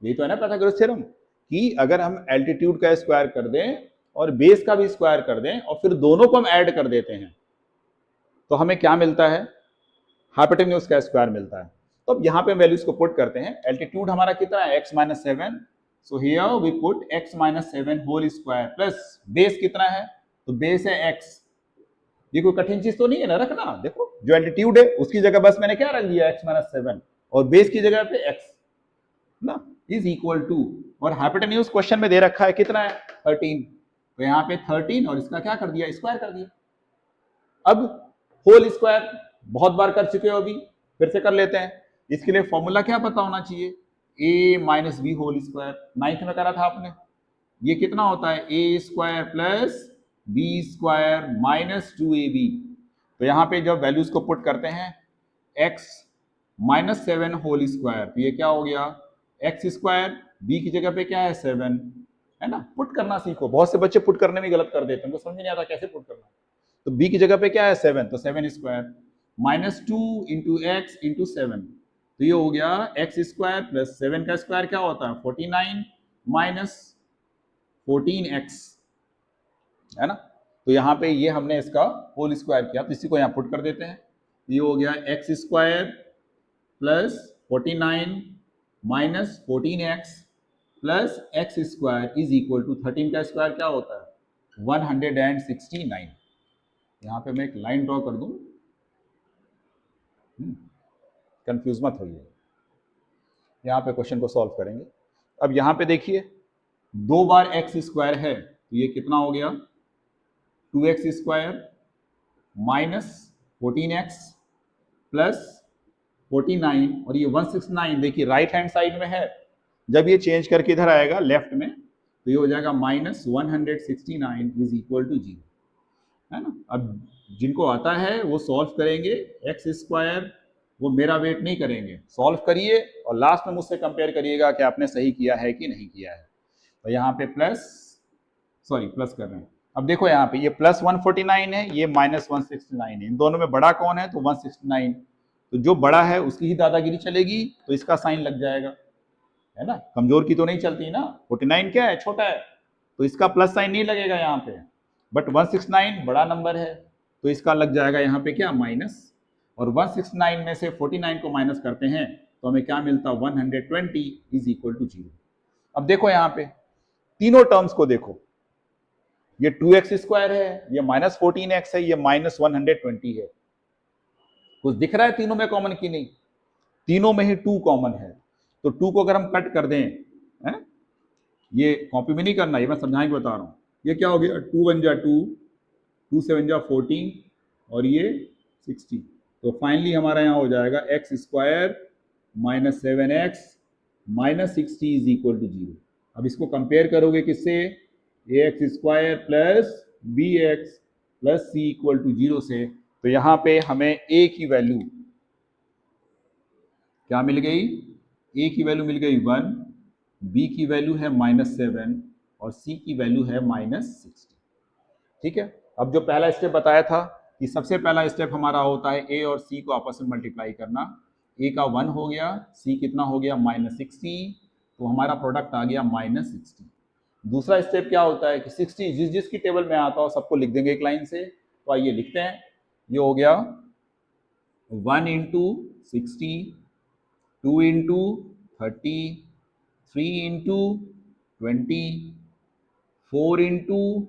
यही तो है ना पाइथागोरस थ्योरम, कि अगर हम एल्टीट्यूड का स्क्वायर कर दें और बेस का भी स्क्वायर कर दें और फिर दोनों को हम ऐड कर देते हैं तो हमें क्या मिलता है, हाइपोटेन्यूज का स्क्वायर मिलता है। तो अब यहां पे वैल्यूज को पुट करते हैं। एल्टीट्यूड हमारा कितना है, x -7, so here we put x -7 whole square plus base कितना है, तो बेस है x। ये कोई कठिन चीज तो नहीं है ना रखना, देखो जो एल्टीट्यूड है उसकी जगह बस मैंने क्या रख दिया, x -7, और बेस की जगह पे x ना, इज इक्वल टू, और हाइपोटेन्यूज क्वेश्चन में दे रखा है कितना है, 13, तो यहाँ पे 13 और इसका क्या कर दिया, स्क्वायर कर दिया। अब होल स्क्वायर बहुत बार कर चुके हो, अभी फिर से कर लेते हैं। इसके लिए फॉर्मूला क्या पता होना चाहिए, A minus B whole square, 9th में करा था आपने। ये कितना होता है, A square plus B square minus 2ab। तो यहाँ पे जब वैल्यूज को पुट करते हैं x माइनस 7 होल स्क्वायर, तो ये क्या हो गया एक्स स्क्वायर, बी की जगह पे क्या है 7, है ना। पुट करना सीखो, बहुत से बच्चे पुट करने में गलत कर देते हैं, उनको समझ नहीं आता कैसे पुट करना। तो b की जगह पे क्या है 7, तो 7 square minus 2 into x into 7, तो ये हो गया एक्स स्क्वायर प्लस 7 का स्क्वायर क्या होता है 49 माइनस 14x, है ना। तो यहाँ पे ये हमने इसका होल स्क्वायर किया, तो इसी को यहाँ पुट कर देते हैं। ये हो गया x square plus 49 minus 14x plus x square is equal to 13 का स्क्वायर क्या होता है 169। यहाँ पे मैं एक लाइन ड्रॉ कर दूं, कंफ्यूज मत होइए। यहाँ पे क्वेश्चन को सॉल्व करेंगे। अब यहाँ पे देखिए 2 बार एक्स स्क्वायर है, तो ये कितना हो गया 2x square minus 14x plus 49, और ये 169 देखिए राइट हैंड साइड में है, जब ये चेंज करके इधर आएगा लेफ्ट में, तो ये हो जाएगा माइनस 169 इज इक्वल टू 0, है ना। अब जिनको आता है वो सॉल्व करेंगे, एक्स स्क्वायर वो मेरा वेट नहीं करेंगे, सॉल्व करिए और लास्ट में मुझसे कंपेयर करिएगा कि आपने सही किया है कि नहीं किया है। तो यहाँ पे प्लस कर रहे हैं। अब देखो यहाँ पे ये प्लस 149 है, ये माइनस 169 है, इन दोनों में बड़ा कौन है तो 169, तो जो बड़ा है उसकी ही दादागिरी चलेगी, तो इसका साइन लग जाएगा, है ना। कमजोर की तो नहीं चलती ना, 49 क्या है छोटा है, तो इसका प्लस साइन नहीं लगेगा यहाँ पे, बट 169 बड़ा नंबर है, तो इसका लग जाएगा यहाँ पे क्या माइनस, और 169 में से 49 को माइनस करते हैं तो हमें क्या मिलता 120 इज इक्वल टू 0। अब देखो यहाँ पे तीनों टर्म्स को देखो, ये 2x स्क्वायर है, ये माइनस 14x है, ये माइनस 120 है, कुछ दिख रहा है तीनों में कॉमन की नहीं, तीनों में ही 2 कॉमन है, तो 2 को अगर हम कट कर दें, है ये कॉपी में नहीं करना, ये मैं समझाने को बता रहा हूँ। ये क्या हो गया 2 1 जा 2, 2 7 जा 14 और ये 60, तो फाइनली हमारा यहाँ हो जाएगा X square minus 7x minus 60 is equal to 0। अब इसको कंपेयर करोगे किससे, A X square plus B X plus C equal to 0 से, तो यहाँ पे हमें ए की वैल्यू क्या मिल गई, ए की वैल्यू मिल गई 1, बी की वैल्यू है -7 और सी की वैल्यू है -60। ठीक है। अब जो पहला स्टेप बताया था कि सबसे पहला स्टेप हमारा होता है ए और सी को आपस में मल्टीप्लाई करना, ए का 1 हो गया, सी कितना हो गया -60, तो हमारा प्रोडक्ट आ गया -60। दूसरा स्टेप क्या होता है कि 60 जिस जिसकी टेबल में आता हो सबको लिख देंगे एक लाइन से, तो आइए लिखते हैं। ये हो गया 1 इंटू 60, 2 इंटू 30, 3 इंटू 20, 4 इंटू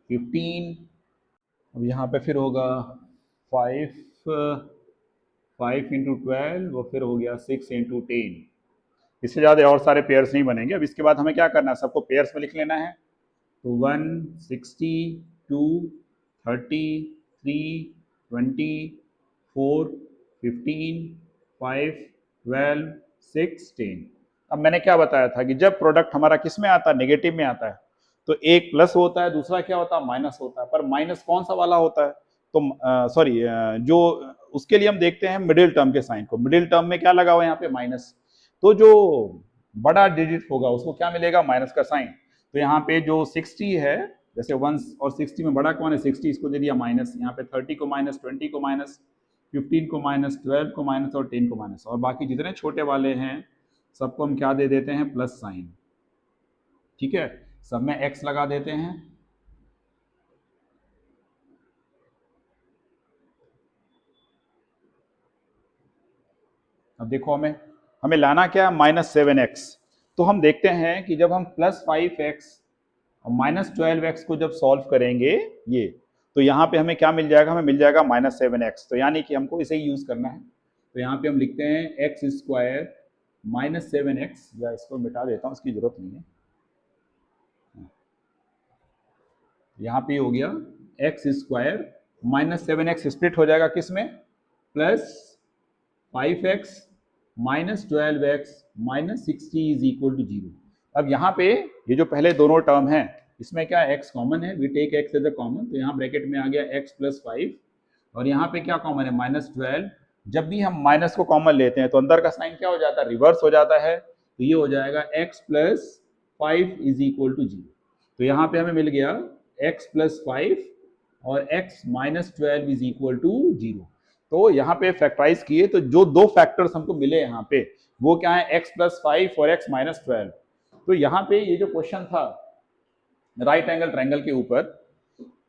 15, अब यहाँ पे फिर होगा 5 इंटू 12, वो फिर हो गया 6 इंटू 10। इससे ज़्यादा और सारे पेयर्स नहीं बनेंगे। अब इसके बाद हमें क्या करना है, सबको पेयर्स में लिख लेना है। तो 1 60 2 30 3 20 4 15 5 12 6 10। अब मैंने क्या बताया था कि जब प्रोडक्ट हमारा किस में आता है, नेगेटिव में आता है, तो एक प्लस होता है, दूसरा क्या होता है माइनस होता है, पर माइनस कौन सा वाला होता है, तो सॉरी जो उसके लिए हम देखते हैं मिडिल टर्म के साइन को, मिडिल टर्म में क्या लगा हुआ है यहाँ पे माइनस, तो जो बड़ा डिजिट होगा उसको क्या मिलेगा माइनस का साइन। तो यहाँ पे जो 60 है, जैसे 1 और 60 में बड़ा कौन है 60, इसको दे दिया माइनस, यहाँ पे 30 को माइनस, 20 को माइनस, 15 को माइनस, 12 को माइनस और 10 को माइनस, और बाकी जितने छोटे वाले हैं सबको हम क्या दे देते हैं प्लस साइन। ठीक है, सब में एक्स लगा देते हैं। अब देखो हमें लाना क्या -7x, तो हम देखते हैं कि जब हम +5x और -12x को जब सॉल्व करेंगे ये, तो यहाँ पे हमें क्या मिल जाएगा, हमें मिल जाएगा -7x, तो यानी कि हमको इसे ही यूज करना है। तो यहाँ पे हम लिखते हैं एक्स स्क्वायर -7x, या इसको मिटा देता हूँ, इसकी जरूरत नहीं है। यहाँ पे हो गया एक्स स्क्वायर -7x स्प्लिट हो जाएगा किस में, +5x -12x -60 is equal to 0। अब यहाँ पे ये जो पहले दोनों टर्म हैं इसमें क्या x कॉमन है, we take x as a common, तो यहाँ ब्रैकेट में आ गया x + 5 और यहाँ पे क्या कॉमन है -12। जब भी हम माइनस को कॉमन लेते हैं तो अंदर का साइन क्या हो जाता है, रिवर्स हो जाता है, तो ये हो जाएगा x + 5 इज इक्वल टू 0। तो यहाँ पे हमें मिल गया x + 5 और x -12 इज इक्वल टू 0। तो यहाँ पे फैक्टराइज किए तो जो दो फैक्टर्स हमको मिले यहाँ पे वो क्या है, x + 5 और x -12। तो यहाँ पे ये जो क्वेश्चन था राइट एंगल ट्रायंगल के ऊपर,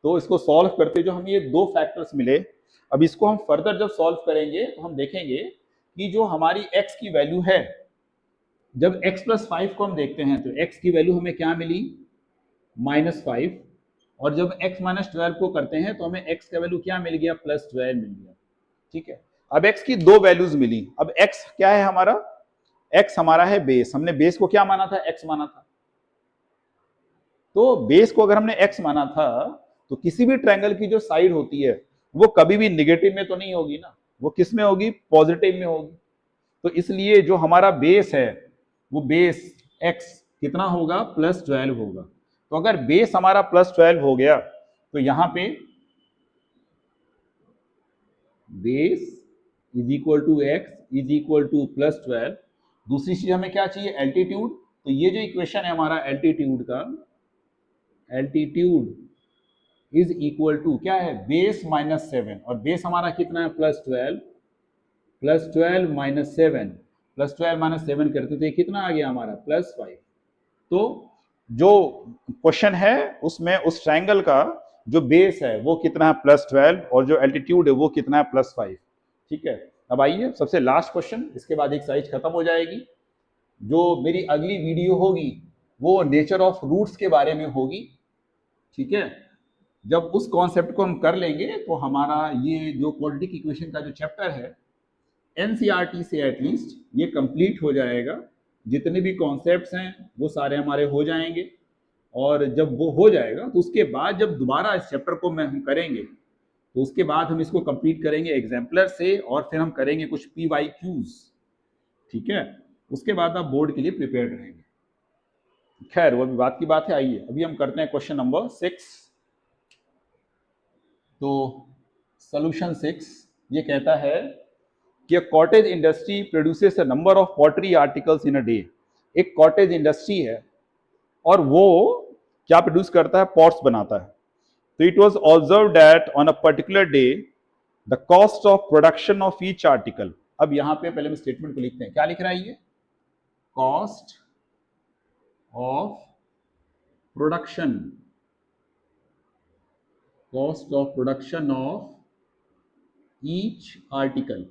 तो इसको सॉल्व करते जो हमें ये दो फैक्टर्स मिले, अब इसको हम फर्दर जब सॉल्व करेंगे तो हम देखेंगे कि जो हमारी x की वैल्यू है, जब x + 5 को हम देखते हैं तो x की वैल्यू हमें क्या मिली, -5, और जब x -12 को करते हैं तो हमें x का वैल्यू क्या मिल गया, +12 मिल गया। ठीक है, अब x की दो वैल्यूज मिली। अब x क्या है हमारा, x हमारा है बेस, हमने बेस को क्या माना था, x माना था। तो बेस को अगर हमने x माना था तो किसी भी ट्रायंगल की जो साइड होती है वो कभी भी निगेटिव में तो नहीं होगी ना, वो किस में होगी, पॉजिटिव में होगी। तो इसलिए जो हमारा बेस है वो बेस x कितना होगा, +12 होगा। तो अगर बेस हमारा +12 हो गया तो यहां पे base is equal to x is equal to +12। दूसरी चीज हमें क्या चाहिए, एल्टीट्यूड। तो ये जो इक्वेशन है हमारा एल्टीट्यूड का, एल्टीट्यूड इज इक्वल टू क्या है, बेस -7, और बेस हमारा कितना है, +12, +12 -7, +12 -7 करते तो ये कितना आ गया हमारा, +5। तो जो क्वेश्चन है उसमें उस ट्रायंगल का जो बेस है वो कितना है, +12, और जो एल्टीट्यूड है वो कितना है, +5। ठीक है, अब आइए सबसे लास्ट क्वेश्चन, इसके बाद एक्सरसाइज खत्म हो जाएगी। जो मेरी अगली वीडियो होगी वो नेचर ऑफ रूट्स के बारे में होगी। ठीक है, जब उस कॉन्सेप्ट को हम कर लेंगे तो हमारा ये जो क्वाड्रेटिक इक्वेशन का जो चैप्टर है एनसीईआरटी से एटलीस्ट ये कंप्लीट हो जाएगा। जितने भी कॉन्सेप्ट्स हैं वो सारे हमारे हो जाएंगे, और जब वो हो जाएगा तो उसके बाद जब दोबारा इस चैप्टर को हम करेंगे तो उसके बाद हम इसको कंप्लीट करेंगे एग्जाम्पलर से, और फिर हम करेंगे कुछ PYQs। ठीक है, उसके बाद आप बोर्ड के लिए प्रिपेयर रहेंगे। खैर वो भी बात की बात है। आइए अभी हम करते हैं क्वेश्चन नंबर 6। तो सोल्यूशन 6 ये कहता है कि cottage industry produces a number of pottery articles in a day. एक कॉटेज इंडस्ट्री है और वो क्या प्रोड्यूस करता है, पॉट्स बनाता है। तो it was observe that on a particular day the cost of production of each article. अब यहां पे पहले हम स्टेटमेंट को लिखते हैं, क्या लिख रहा है ये, cost of production, cost of production of each article.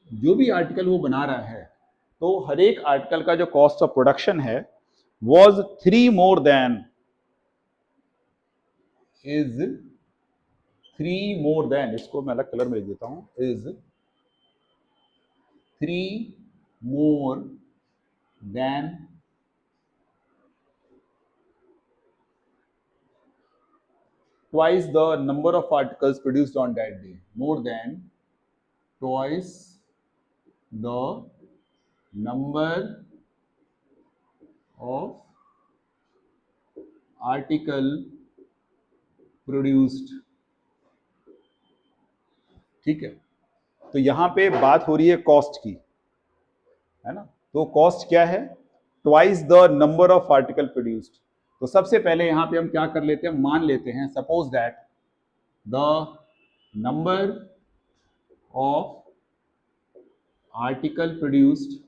जो भी आर्टिकल वो बना रहा है तो हर एक आर्टिकल का जो कॉस्ट ऑफ प्रोडक्शन है was 3 more than, is 3 more than, इसको मैं अलग कलर में लिख देता हूं, is 3 more than twice the number of articles produced on that day, more than twice the number of article produced। ठीक है, तो यहां पे बात हो रही है कॉस्ट की, है ना। तो कॉस्ट क्या है, twice the number of article produced. तो सबसे पहले यहां पे हम क्या कर लेते हैं, मान लेते हैं suppose that the number of article produced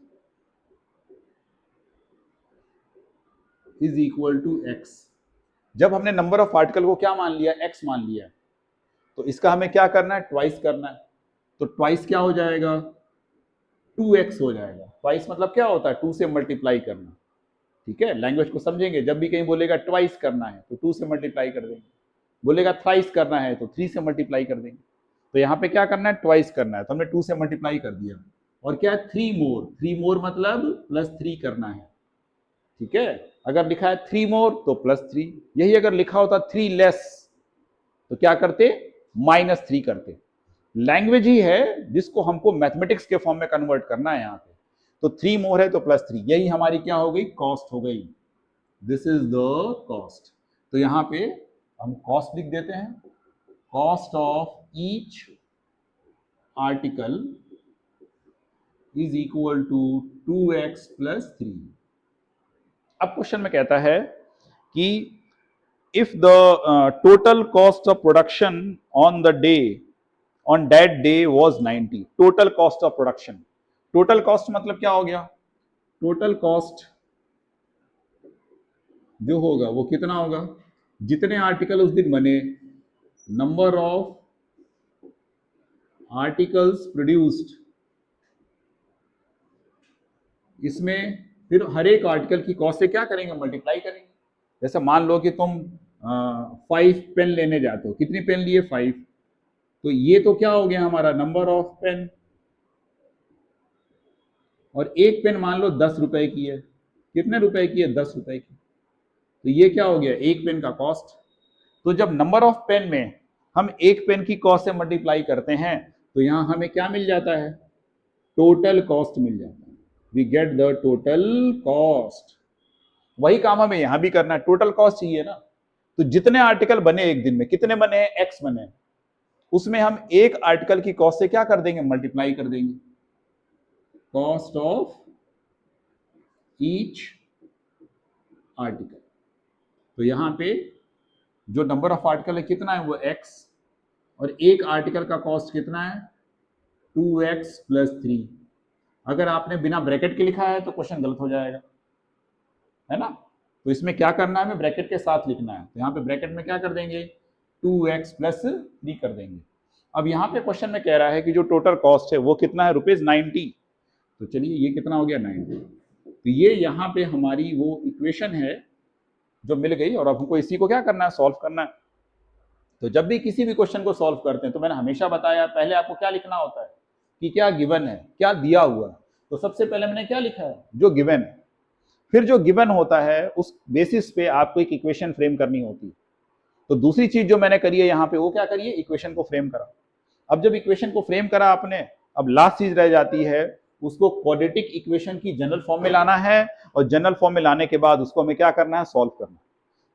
is equal to x. जब हमने नंबर ऑफ आर्टिकल को क्या मान लिया, एक्स मान लिया, तो इसका हमें क्या करना है, ट्वाइस करना है। तो ट्वाइस क्या हो जाएगा, 2x हो जाएगा। ट्वाइस मतलब क्या होता है, 2 से मल्टीप्लाई करना। ठीक है, लैंग्वेज को समझेंगे, जब भी कहीं बोलेगा ट्वाइस करना है तो 2 से मल्टीप्लाई कर देंगे, बोलेगा थ्राइस करना है तो 3 से मल्टीप्लाई कर देंगे। तो यहाँ पे क्या करना है, ट्वाइस करना है, तो हमने 2 से मल्टीप्लाई कर दिया। और क्या है, 3 मोर मतलब +3 करना है। ठीक है, अगर लिखा है 3 मोर तो +3, यही अगर लिखा होता 3 लेस तो क्या करते, -3 करते। लैंग्वेज ही है जिसको हमको मैथमेटिक्स के फॉर्म में कन्वर्ट करना है यहाँ पे। तो 3 मोर है तो +3, यही हमारी क्या हो गई, कॉस्ट हो गई। This is the cost. तो यहाँ पे हम कॉस्ट लिख देते हैं, cost of each article is equal to 2x + 3। अब क्वेश्चन में कहता है कि if the total cost of production on the day on that day was 90, total cost of production, total cost मतलब क्या हो गया, total cost जो होगा वो कितना होगा, जितने आर्टिकल उस दिन बने, नंबर ऑफ आर्टिकल्स प्रोड्यूस्ड, इसमें फिर हर एक आर्टिकल की कॉस्ट से क्या करेंगे, मल्टीप्लाई करेंगे। जैसे मान लो कि तुम 5 पेन लेने जाते हो, कितनी पेन लिए, 5, तो ये तो क्या हो गया हमारा नंबर ऑफ पेन, और एक पेन मान लो 10 रुपए की है, कितने रुपए की है, 10 रुपए की, तो ये क्या हो गया, एक पेन का कॉस्ट। तो जब नंबर ऑफ पेन में हम एक पेन की कॉस्ट से मल्टीप्लाई करते हैं तो यहां हमें क्या मिल जाता है, टोटल कॉस्ट मिल जाता है, we get the total cost. वही काम हमें यहां भी करना है, टोटल कॉस्ट चाहिए ना। तो जितने आर्टिकल बने एक दिन में, कितने बने हैं, एक्स बने, उसमें हम एक आर्टिकल की कॉस्ट से क्या कर देंगे, मल्टीप्लाई कर देंगे, कॉस्ट ऑफ ईच आर्टिकल। तो यहां पे जो नंबर ऑफ आर्टिकल है कितना है, वो x, और एक आर्टिकल का कॉस्ट कितना है, 2x + 3। अगर आपने बिना ब्रैकेट के लिखा है तो क्वेश्चन गलत हो जाएगा, है ना। तो इसमें क्या करना है, हमें ब्रैकेट के साथ लिखना है। तो यहाँ पे ब्रैकेट में क्या कर देंगे, 2x + 3 कर देंगे। अब यहाँ पे क्वेश्चन में कह रहा है कि जो टोटल कॉस्ट है वो कितना है, ₹90। तो चलिए ये कितना हो गया, 90। तो ये यहाँ पे हमारी वो इक्वेशन है जो मिल गई, और अब हमको इसी को क्या करना है, सॉल्व करना है। तो जब भी किसी भी क्वेश्चन को सॉल्व करते हैं तो मैंने हमेशा बताया पहले आपको क्या लिखना होता है कि क्या गिवन है, क्या दिया हुआ है। तो सबसे पहले मैंने क्या लिखा है, जो गिवन है, फिर जो गिवन होता है उस बेसिस पे आपको एक इक्वेशन फ्रेम करनी होती है। तो दूसरी चीज जो मैंने करी है यहाँ पे, वो क्या करिए, इक्वेशन को फ्रेम करा। अब जब इक्वेशन को फ्रेम करा आपने, अब लास्ट चीज रह जाती है, उसको क्वाड्रेटिक इक्वेशन की जनरल फॉर्म में लाना है, और जनरल फॉर्म में लाने के बाद उसको हमें क्या करना है, सॉल्व करना है।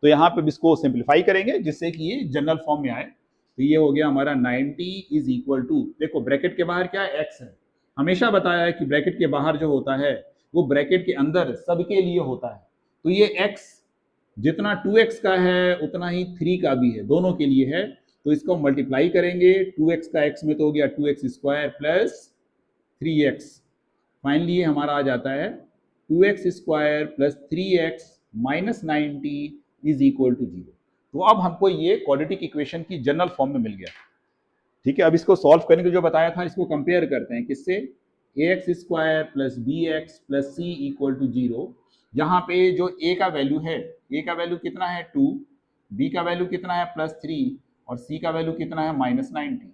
तो यहाँ पे इसको सिंप्लीफाई करेंगे जिससे कि ये जनरल फॉर्म में आए। तो ये हो गया हमारा 90 इज इक्वल टू, देखो ब्रैकेट के बाहर क्या है, एक्स है। हमेशा बताया है कि ब्रैकेट के बाहर जो होता है वो ब्रैकेट के अंदर सबके लिए होता है। तो ये एक्स जितना 2x का है उतना ही 3 का भी है, दोनों के लिए है। तो इसको मल्टीप्लाई करेंगे, 2x का x में तो हो गया 2x² + 3x। फाइनली ये हमारा आ जाता है 2x² + 3x - 90 is equal to 0। तो अब हमको ये क्वाड्रेटिक इक्वेशन की जनरल फॉर्म में मिल गया। ठीक है, अब इसको सॉल्व करने के लिए जो बताया था इसको कंपेयर करते हैं किससे, ax² + bx + c = 0। यहाँ पे जो a का वैल्यू है, a का वैल्यू कितना है 2, b का वैल्यू कितना है +3, और c का वैल्यू कितना है -90।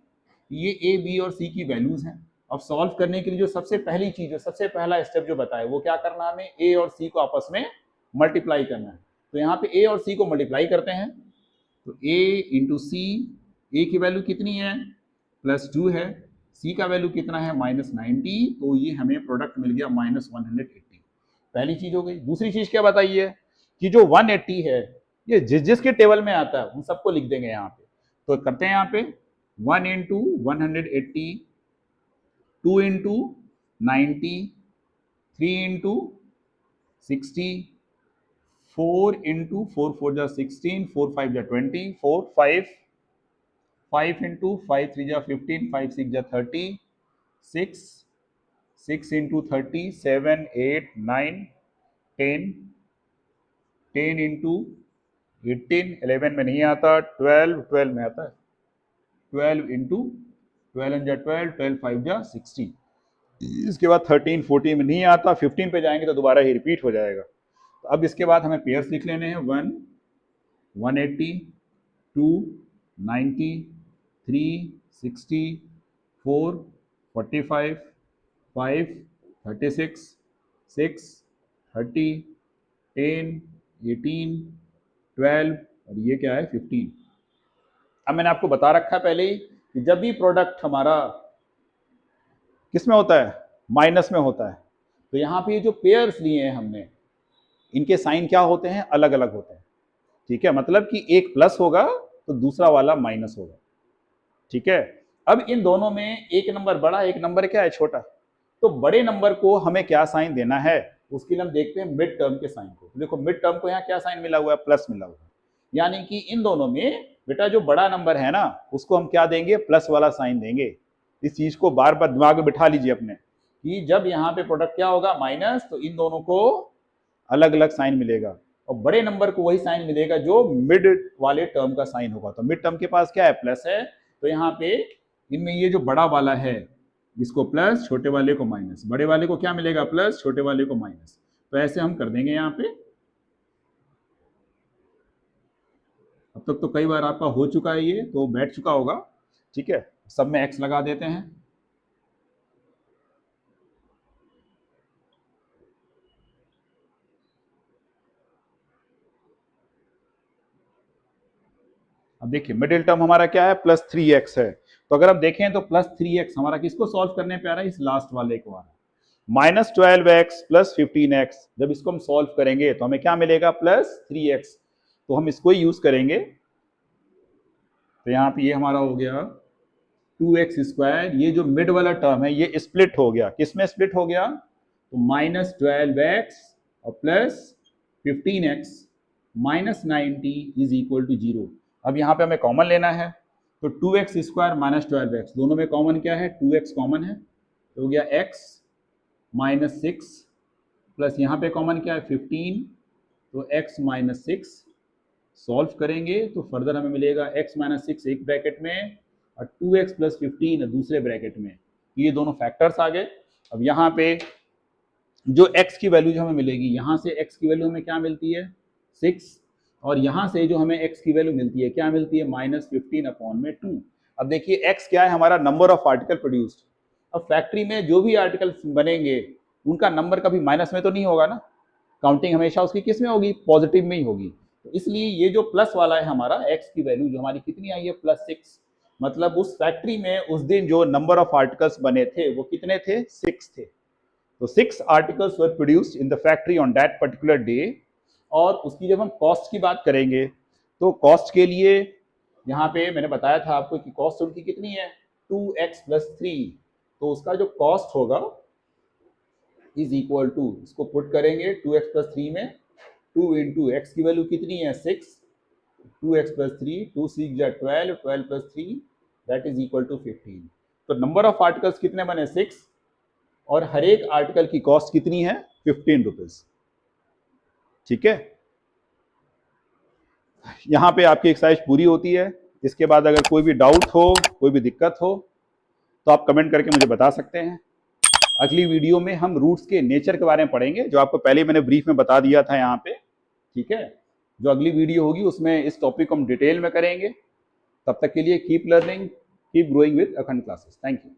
ये a, b और c की वैल्यूज हैं। अब सॉल्व करने के लिए जो सबसे पहली चीज है, सबसे पहला स्टेप जो बताया वो क्या करना है, हमें a और c को आपस में मल्टीप्लाई करना है। तो यहाँ पे a और c को मल्टीप्लाई करते हैं, तो a इंटू सी, ए की वैल्यू कितनी है, +2 है, सी का वैल्यू कितना है -90, तो ये हमें प्रोडक्ट मिल गया -180। पहली चीज हो गई। दूसरी चीज क्या बताइए कि जो 180 है ये जिस जिसके टेबल में आता है उन सबको लिख देंगे यहाँ पे। तो करते हैं यहाँ पे 1 इंटू 180, 2 इंटू 90, 3 इंटू 60, 4 इंटू 4 4 जा 16, 4 5 जा 20, 4 5 5 इंटू 5 3 जा 15, 5 6 जा 30, 6 6 इंटू 30, 7 8 9 10, 10 इंटू 18, 11 में नहीं आता, 12 12 में आता है, 12 इंटू 12 जा 12, 12 5 जा 60। इसके बाद 13 14 में नहीं आता, 15 पे जाएंगे तो दोबारा ही रिपीट हो जाएगा। तो अब इसके बाद हमें पेयर्स लिख लेने हैं, 1 180, 2 90, 3 60, 4 45, 5 36, 6 30, 10 18 12, और ये क्या है 15। अब मैंने आपको बता रखा है पहले ही कि जब भी प्रोडक्ट हमारा किस में होता है, माइनस में होता है, तो यहाँ पे जो पेयर्स लिए हैं हमने, इनके साइन क्या होते हैं, अलग अलग होते हैं। ठीक है, मतलब कि एक प्लस होगा तो दूसरा वाला माइनस होगा। ठीक है, अब इन दोनों में एक नंबर बड़ा, एक नंबर क्या है, छोटा। तो बड़े नंबर को हमें क्या साइन देना है, उसके लिए हम देखते हैं मिड टर्म के साइन को। देखो मिड टर्म को यहाँ क्या साइन मिला हुआ है, प्लस मिला हुआ है, यानी कि इन दोनों में बेटा जो बड़ा नंबर है ना, उसको हम क्या देंगे, प्लस वाला साइन देंगे। इस चीज को बार बार दिमाग में बिठा लीजिए अपने, कि जब यहाँ पे प्रोडक्ट क्या होगा, माइनस, तो इन दोनों को अलग अलग साइन मिलेगा, और बड़े नंबर को वही साइन मिलेगा जो मिड वाले टर्म का साइन होगा। तो मिड टर्म के पास क्या है, प्लस है, तो यहाँ पे इनमें ये जो बड़ा वाला है इसको प्लस, छोटे वाले को माइनस, बड़े वाले को क्या मिलेगा, प्लस, छोटे वाले को माइनस। तो ऐसे हम कर देंगे यहाँ पे। अब तक तो कई बार आपका हो चुका है, ये तो बैठ चुका होगा। ठीक है, सब में एक्स लगा देते हैं। अब देखिए मिडिल टर्म हमारा क्या है, प्लस 3x है। तो अगर हम देखें तो प्लस 3x हमारा किसको सॉल्व करने पे आ रहा है, इस लास्ट वाले को आ रहा है। माइनस 12x प्लस 15x, जब इसको हम सॉल्व करेंगे तो हमें क्या मिलेगा, प्लस 3x। तो हम इसको ही यूज करेंगे। तो यहाँ पे ये हमारा हो गया 2x²। ये जो मिड वाला टर्म है ये स्प्लिट हो गया, किसमें स्प्लिट हो गया, तो माइनस 12x और plus 15x minus 90 is equal to 0। अब यहाँ पे हमें कॉमन लेना है, तो 2x² माइनस 12x, दोनों में कॉमन क्या है, 2x कॉमन है, तो हो गया x माइनस 6, प्लस यहाँ पे कॉमन क्या है, 15, तो x माइनस 6। सॉल्व करेंगे तो फर्दर हमें मिलेगा x माइनस 6 एक ब्रैकेट में और 2x प्लस 15 दूसरे ब्रैकेट में। ये दोनों फैक्टर्स आ गए। अब यहाँ पे जो x की वैल्यू जो हमें मिलेगी, यहाँ से x की वैल्यू हमें क्या मिलती है, 6, और यहाँ से जो हमें x की वैल्यू मिलती है क्या मिलती है, माइनस 15/2। अब देखिए x क्या है, हमारा नंबर ऑफ आर्टिकल प्रोड्यूस्ड। अब फैक्ट्री में जो भी आर्टिकल बनेंगे उनका नंबर कभी माइनस में तो नहीं होगा ना, काउंटिंग हमेशा उसकी किस में होगी, पॉजिटिव में ही होगी। तो इसलिए ये जो प्लस वाला है हमारा x की वैल्यू जो हमारी कितनी आई है, प्लस 6, मतलब उस फैक्ट्री में उस दिन जो नंबर ऑफ आर्टिकल्स बने थे वो कितने थे, 6 थे। तो 6 articles were produced in the factory on that particular day. और उसकी जब हम कॉस्ट की बात करेंगे तो कॉस्ट के लिए यहाँ पे मैंने बताया था आपको कि कॉस्ट उनकी कितनी है, 2x प्लस 3। तो उसका जो कॉस्ट होगा इज इक्वल टू, इसको पुट करेंगे 2x प्लस 3 में, 2 इंटू एक्स की वैल्यू कितनी है, 6, 2x प्लस 3, 2 6 जा 12, 12 plus 3 that is equal to 15। तो नंबर ऑफ आर्टिकल्स कितने बने, 6, और हर एक आर्टिकल की कॉस्ट कितनी है, 15 रुपीज। ठीक है, यहां पे आपकी एक्सरसाइज पूरी होती है। इसके बाद अगर कोई भी डाउट हो, कोई भी दिक्कत हो, तो आप कमेंट करके मुझे बता सकते हैं। अगली वीडियो में हम रूट्स के नेचर के बारे में पढ़ेंगे, जो आपको पहले मैंने ब्रीफ में बता दिया था यहाँ पे। ठीक है, जो अगली वीडियो होगी उसमें इस टॉपिक को हम डिटेल में करेंगे। तब तक के लिए keep learning, keep growing with अखंड क्लासेस। Thank you.